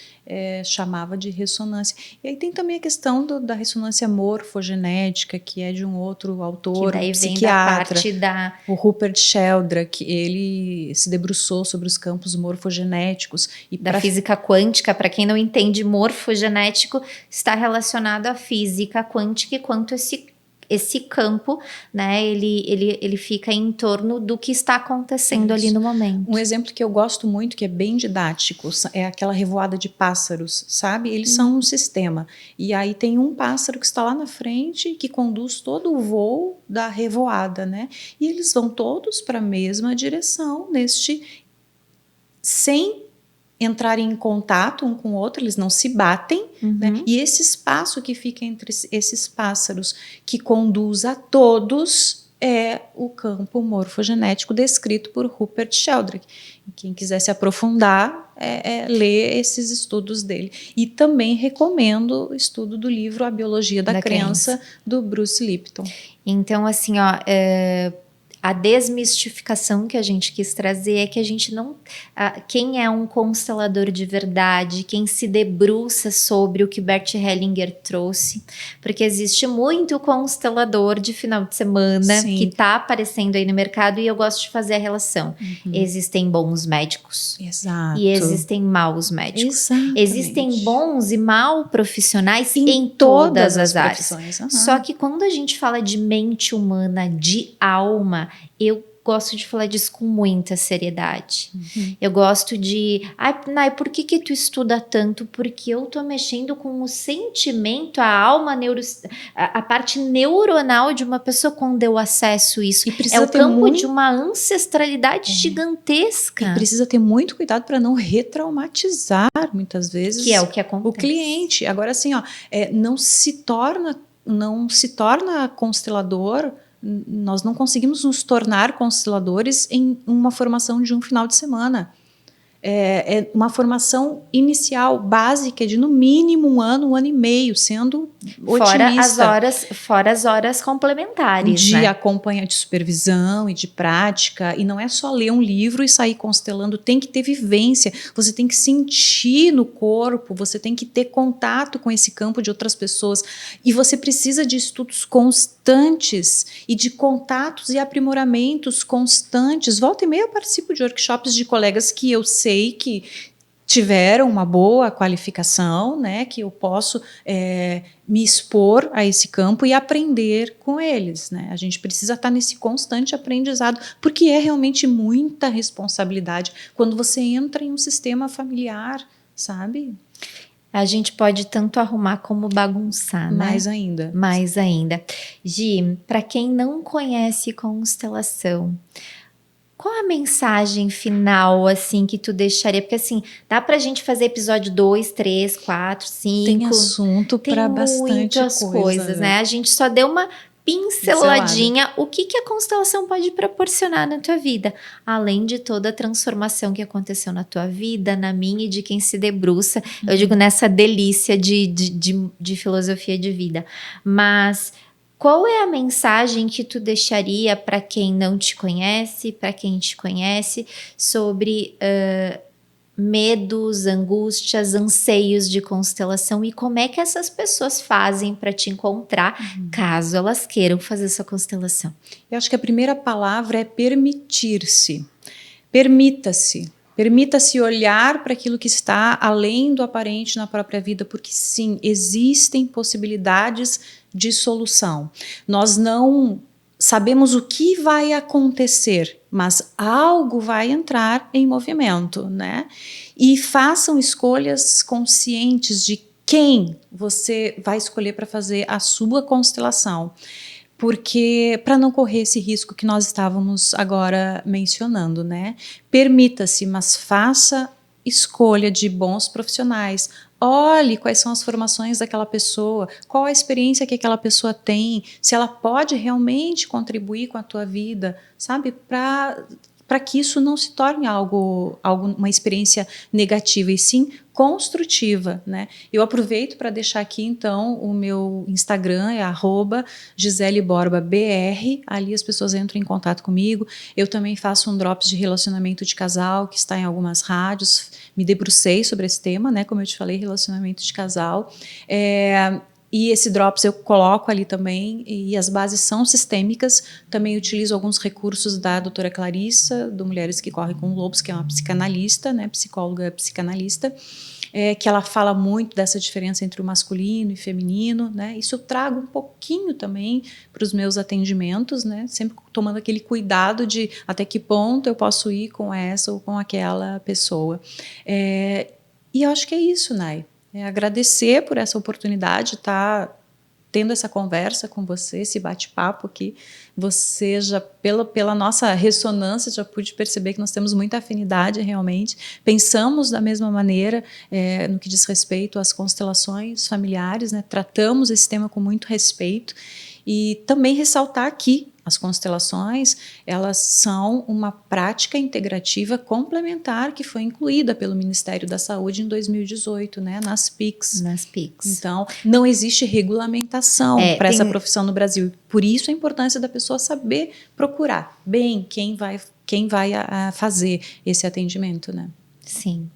chamava de ressonância. E aí tem também a questão da ressonância morfogenética, que é de um outro autor, que daí psiquiatra, vem da parte o Rupert Sheldrake. Ele se debruçou sobre os campos morfogenéticos. E da física quântica. Para quem não entende, morfogenético está relacionado à física quântica e quanto esse campo, né, ele fica em torno do que está acontecendo ali no momento. Um exemplo que eu gosto muito, que é bem didático, é aquela revoada de pássaros, sabe? Eles são um sistema. E aí tem um pássaro que está lá na frente que conduz todo o voo da revoada, né? E eles vão todos para a mesma direção, sem entrarem em contato um com o outro, eles não se batem, né? E esse espaço que fica entre esses pássaros que conduz a todos é o campo morfogenético descrito por Rupert Sheldrake. Quem quiser se aprofundar, ler esses estudos dele. E também recomendo o estudo do livro A Biologia da Crença, do Bruce Lipton. Então, assim, a desmistificação que a gente quis trazer é que a gente não... quem é um constelador de verdade, quem se debruça sobre o que Bert Hellinger trouxe, porque existe muito constelador de final de semana Sim. que tá aparecendo aí no mercado e eu gosto de fazer a relação. Existem bons médicos. Exato. E existem maus médicos. Exatamente. Existem bons e maus profissionais em todas as áreas. Só que quando a gente fala de mente humana, de alma, eu gosto de falar disso com muita seriedade. Eu gosto de... Nai, por que tu estuda tanto? Porque eu tô mexendo com o sentimento, a alma, a parte neuronal de uma pessoa quando eu acesso isso. É o campo de uma ancestralidade gigantesca. E precisa ter muito cuidado para não retraumatizar, muitas vezes, que é o que acontece. O cliente. Agora, assim, não se torna constelador. Nós não conseguimos nos tornar consteladores em uma formação de um final de semana. É uma formação inicial, básica, de no mínimo 1 ano, 1 ano e meio, sendo otimista. Fora as horas complementares, de né? acompanhar, de supervisão e de prática. E não é só ler um livro e sair constelando, tem que ter vivência, você tem que sentir no corpo, você tem que ter contato com esse campo de outras pessoas. E você precisa de estudos constantes e de contatos e aprimoramentos constantes. Volta e meia eu participo de workshops de colegas que eu sei que tiveram uma boa qualificação, né, que eu posso me expor a esse campo e aprender com eles, né? A gente precisa estar nesse constante aprendizado, porque é realmente muita responsabilidade quando você entra em um sistema familiar, sabe? A gente pode tanto arrumar como bagunçar, né? Mais ainda. Mais ainda. Gi, para quem não conhece constelação, qual a mensagem final, assim, que tu deixaria? Porque, assim, dá pra gente fazer episódio 2, 3, 4, 5. Tem assunto para bastante coisas, né? A gente só deu uma pinceladinha o que a constelação pode proporcionar na tua vida. Além de toda a transformação que aconteceu na tua vida, na minha e de quem se debruça. Eu digo nessa delícia de filosofia de vida. Mas... qual é a mensagem que tu deixaria para quem não te conhece, para quem te conhece, sobre medos, angústias, anseios de constelação e como é que essas pessoas fazem para te encontrar, caso elas queiram fazer sua constelação? Eu acho que a primeira palavra é permitir-se. Permita-se. Permita-se olhar para aquilo que está além do aparente na própria vida, porque sim, existem possibilidades de solução. Nós não sabemos o que vai acontecer, mas algo vai entrar em movimento, né? E façam escolhas conscientes de quem você vai escolher para fazer a sua constelação. Porque para não correr esse risco que nós estávamos agora mencionando, né? Permita-se, mas faça escolha de bons profissionais. Olhe quais são as formações daquela pessoa, qual a experiência que aquela pessoa tem, se ela pode realmente contribuir com a tua vida, sabe? Para que isso não se torne uma experiência negativa, e sim construtiva, né? Eu aproveito para deixar aqui, então, o meu Instagram, é @GiselleBorbaBR, ali as pessoas entram em contato comigo. Eu também faço um drops de relacionamento de casal, que está em algumas rádios, me debrucei sobre esse tema, né? Como eu te falei, relacionamento de casal. E esse drops eu coloco ali também, e as bases são sistêmicas. Também utilizo alguns recursos da doutora Clarissa, do Mulheres que Correm com Lobos, que é uma psicanalista, né, psicóloga psicanalista, que ela fala muito dessa diferença entre o masculino e feminino, né? Isso eu trago um pouquinho também para os meus atendimentos, né? Sempre tomando aquele cuidado de até que ponto eu posso ir com essa ou com aquela pessoa. E eu acho que é isso, Nai. Agradecer por essa oportunidade de estar tendo essa conversa com você, esse bate-papo aqui. Você já, pela nossa ressonância, já pude perceber que nós temos muita afinidade realmente. Pensamos da mesma maneira no que diz respeito às constelações familiares, né? Tratamos esse tema com muito respeito. E também ressaltar aqui As constelações, elas são uma prática integrativa complementar que foi incluída pelo Ministério da Saúde em 2018, né, nas PICs. Nas PICs. Então, não existe regulamentação para essa profissão no Brasil. Por isso a importância da pessoa saber procurar bem quem vai fazer esse atendimento, né? Sim.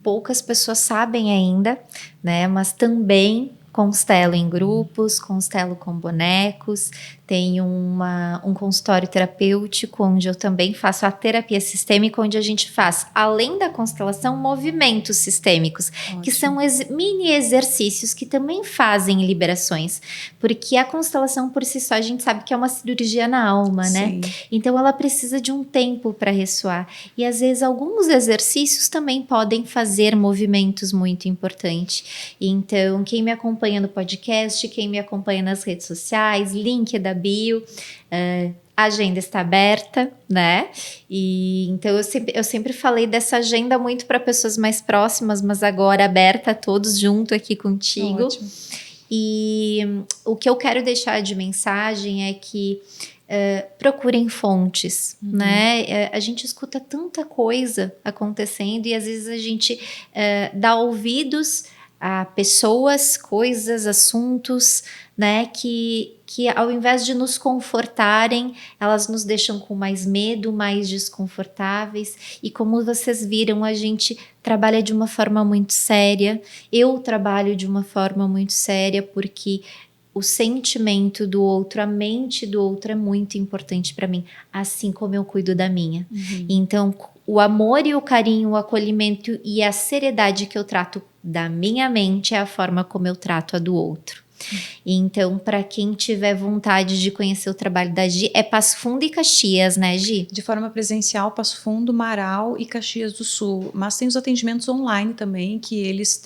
Poucas pessoas sabem ainda, né? Mas também constelo em grupos, constelo com bonecos, tenho um consultório terapêutico onde eu também faço a terapia sistêmica, onde a gente faz, além da constelação, movimentos sistêmicos, Ótimo. Que são mini exercícios que também fazem liberações, porque a constelação por si só a gente sabe que é uma cirurgia na alma, Sim. né? Então ela precisa de um tempo para ressoar, e às vezes alguns exercícios também podem fazer movimentos muito importantes. Então quem me acompanha no podcast, quem me acompanha nas redes sociais, link da bio, a agenda está aberta, né? E então eu sempre falei dessa agenda muito para pessoas mais próximas, mas agora aberta a todos junto aqui contigo. Ótimo. E o que eu quero deixar de mensagem é que procurem fontes, né? A gente escuta tanta coisa acontecendo e às vezes a gente dá ouvidos a pessoas, coisas, assuntos, né, que ao invés de nos confortarem, elas nos deixam com mais medo, mais desconfortáveis. E como vocês viram, a gente trabalha de uma forma muito séria. Eu trabalho de uma forma muito séria porque o sentimento do outro, a mente do outro é muito importante para mim, assim como eu cuido da minha. Então, o amor e o carinho, o acolhimento e a seriedade que eu trato da minha mente é a forma como eu trato a do outro. Então, para quem tiver vontade de conhecer o trabalho da Gi, é Passo Fundo e Caxias, né, Gi? De forma presencial, Passo Fundo, Marau e Caxias do Sul. Mas tem os atendimentos online também, que eles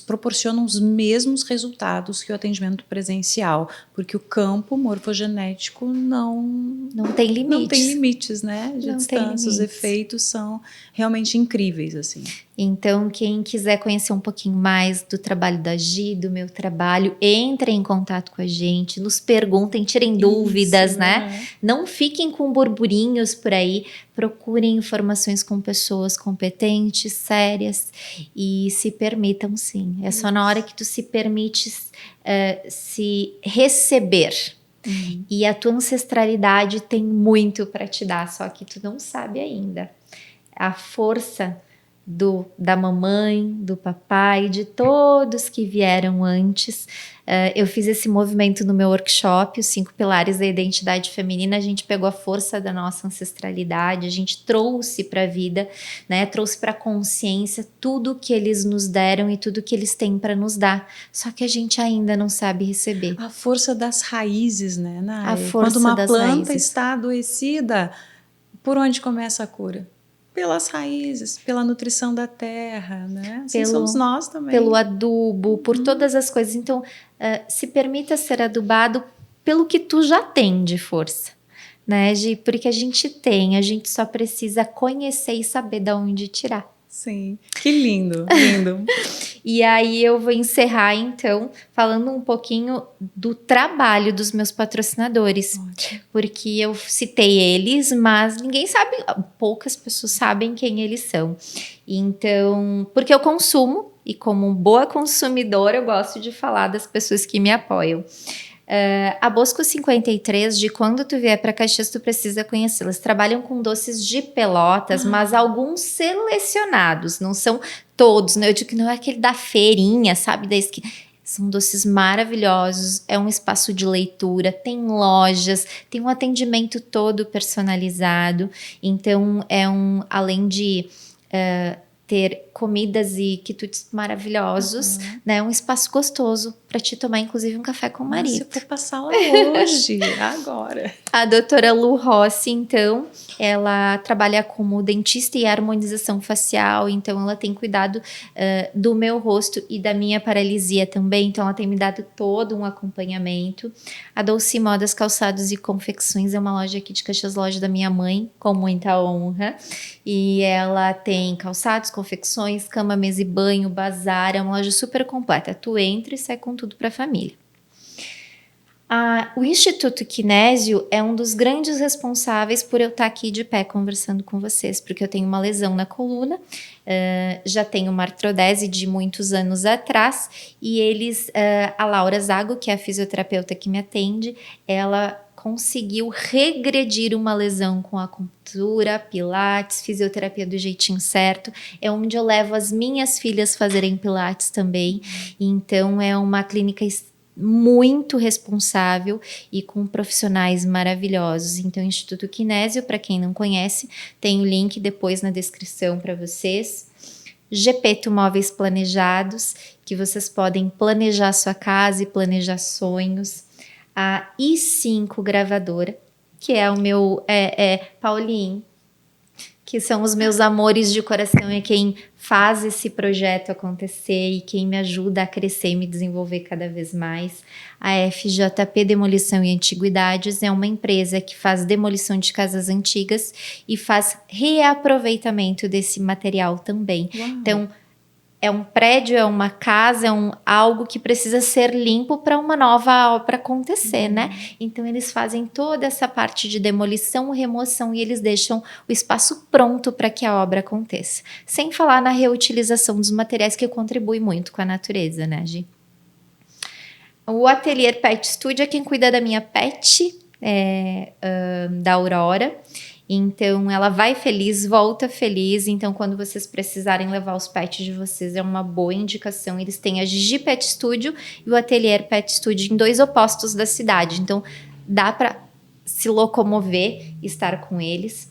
proporcionam os mesmos resultados que o atendimento presencial, porque o campo morfogenético não tem limites. Não tem limites, né? De não distância, os efeitos são realmente incríveis, assim. Então, quem quiser conhecer um pouquinho mais do trabalho da Gi, do meu trabalho, entre em contato com a gente, nos perguntem, tirem dúvidas, né? Não fiquem com burburinhos por aí, procurem informações com pessoas competentes, sérias e se permitam sim. É só na hora que tu se permites se receber. E a tua ancestralidade tem muito para te dar, só que tu não sabe ainda. A força da mamãe, do papai, de todos que vieram antes. Eu fiz esse movimento no meu workshop, os 5 pilares da identidade feminina. A gente pegou a força da nossa ancestralidade, a gente trouxe para a vida, né? Trouxe para a consciência tudo que eles nos deram e tudo que eles têm para nos dar. Só que a gente ainda não sabe receber. A força das raízes, né, Nay? A força Quando uma das planta raízes. está adoecida, por onde começa a cura? Pelas raízes, pela nutrição da terra, né? Assim somos nós também. Pelo adubo, por todas as coisas. Então, se permita ser adubado pelo que tu já tem de força, né, Gi? Porque a gente só precisa conhecer e saber de onde tirar. Sim, que lindo, lindo. E aí eu vou encerrar, então, falando um pouquinho do trabalho dos meus patrocinadores. Ótimo. Porque eu citei eles, mas ninguém sabe, poucas pessoas sabem quem eles são. Então, porque eu consumo, e como boa consumidora, eu gosto de falar das pessoas que me apoiam. A Bosco 53, de quando tu vier para Caxias, tu precisa conhecê-las. Trabalham com doces de Pelotas, mas alguns selecionados, não são todos, né? Eu digo que não é aquele da feirinha, sabe? Da esquina. São doces maravilhosos, é um espaço de leitura, tem lojas, tem um atendimento todo personalizado. Então, além de ter comidas e quitutes maravilhosos, né? Um espaço gostoso para te tomar, inclusive, um café com o marido. Nossa, eu vou passar lá hoje, agora. A doutora Lu Rossi, então, ela trabalha como dentista e harmonização facial, então ela tem cuidado do meu rosto e da minha paralisia também, então ela tem me dado todo um acompanhamento. A Dolce Modas Calçados e Confecções é uma loja aqui de Caxias, loja da minha mãe, com muita honra, e ela tem calçados, confecções, cama, mesa e banho, bazar, é uma loja super completa. Tu entra e sai com tudo para a família. O Instituto Kinésio é um dos grandes responsáveis por eu estar aqui de pé conversando com vocês, porque eu tenho uma lesão na coluna, já tenho uma artrodese de muitos anos atrás, e a Laura Zago, que é a fisioterapeuta que me atende, ela conseguiu regredir uma lesão com acupuntura, pilates, fisioterapia do jeitinho certo. É onde eu levo as minhas filhas fazerem pilates também. Então é uma clínica muito responsável e com profissionais maravilhosos. Então, o Instituto Kinésio, para quem não conhece, tem o link depois na descrição para vocês. Gepeto Móveis Planejados, que vocês podem planejar sua casa e planejar sonhos. A I5 Gravadora, que é o meu Paulinho, que são os meus amores de coração, é quem faz esse projeto acontecer e quem me ajuda a crescer e me desenvolver cada vez mais. A FJP Demolição e Antiguidades é uma empresa que faz demolição de casas antigas e faz reaproveitamento desse material também. Uau. Então, é um prédio, é uma casa, algo que precisa ser limpo para uma nova obra acontecer, né? Então, eles fazem toda essa parte de demolição, remoção e eles deixam o espaço pronto para que a obra aconteça. Sem falar na reutilização dos materiais, que contribui muito com a natureza, né, Gi? O Ateliê Pet Studio é quem cuida da minha pet, da Aurora. Então, ela vai feliz, volta feliz. Então, quando vocês precisarem levar os pets de vocês, é uma boa indicação. Eles têm a Gigi Pet Studio e o Ateliê Pet Studio em 2 opostos da cidade. Então, dá para se locomover e estar com eles.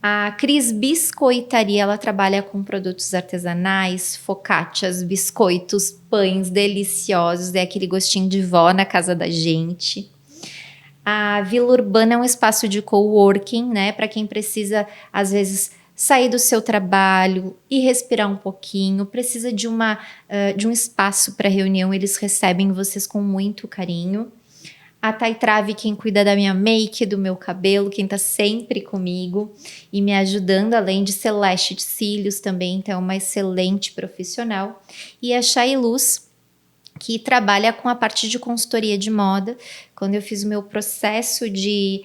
A Cris Biscoitaria, ela trabalha com produtos artesanais, focaccias, biscoitos, pães deliciosos. É aquele gostinho de vó na casa da gente. A Vila Urbana é um espaço de coworking, né? Para quem precisa, às vezes, sair do seu trabalho e respirar um pouquinho, precisa de um espaço para reunião, eles recebem vocês com muito carinho. A Taitrave, quem cuida da minha make, do meu cabelo, quem tá sempre comigo e me ajudando, além de Celeste de Cílios também, então é uma excelente profissional. E a Chay Luz, que trabalha com a parte de consultoria de moda. Quando eu fiz o meu processo de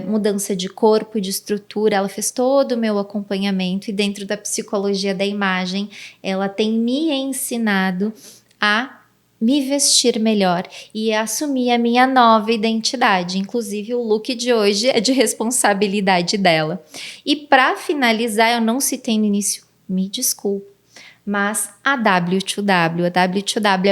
mudança de corpo, de estrutura, ela fez todo o meu acompanhamento e dentro da psicologia da imagem, ela tem me ensinado a me vestir melhor e a assumir a minha nova identidade. Inclusive, o look de hoje é de responsabilidade dela. E para finalizar, eu não citei no início, me desculpo, mas a W2W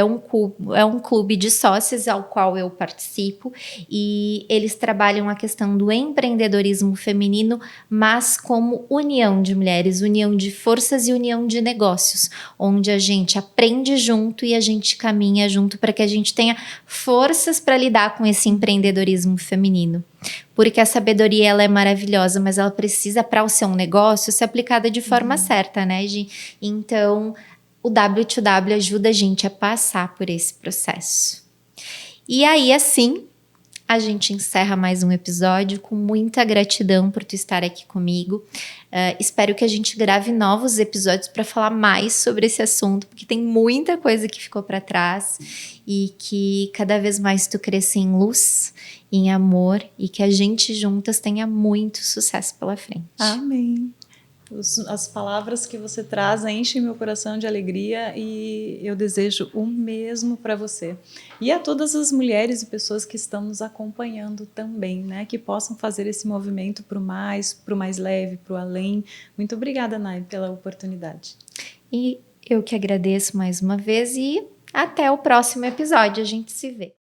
é um clube de sócios ao qual eu participo e eles trabalham a questão do empreendedorismo feminino, mas como união de mulheres, união de forças e união de negócios, onde a gente aprende junto e a gente caminha junto para que a gente tenha forças para lidar com esse empreendedorismo feminino. Porque a sabedoria ela é maravilhosa, mas ela precisa, para o seu negócio, ser aplicada de forma certa, né, Gi? Então, o W2W ajuda a gente a passar por esse processo. E aí, assim, a gente encerra mais um episódio com muita gratidão por tu estar aqui comigo. Espero que a gente grave novos episódios para falar mais sobre esse assunto, porque tem muita coisa que ficou para trás e que cada vez mais tu cresça em luz, em amor e que a gente juntas tenha muito sucesso pela frente. Amém. As palavras que você traz enchem meu coração de alegria e eu desejo o mesmo para você. E a todas as mulheres e pessoas que estão nos acompanhando também, né? Que possam fazer esse movimento para o mais leve, para o além. Muito obrigada, Nai, pela oportunidade. E eu que agradeço mais uma vez e até o próximo episódio. A gente se vê.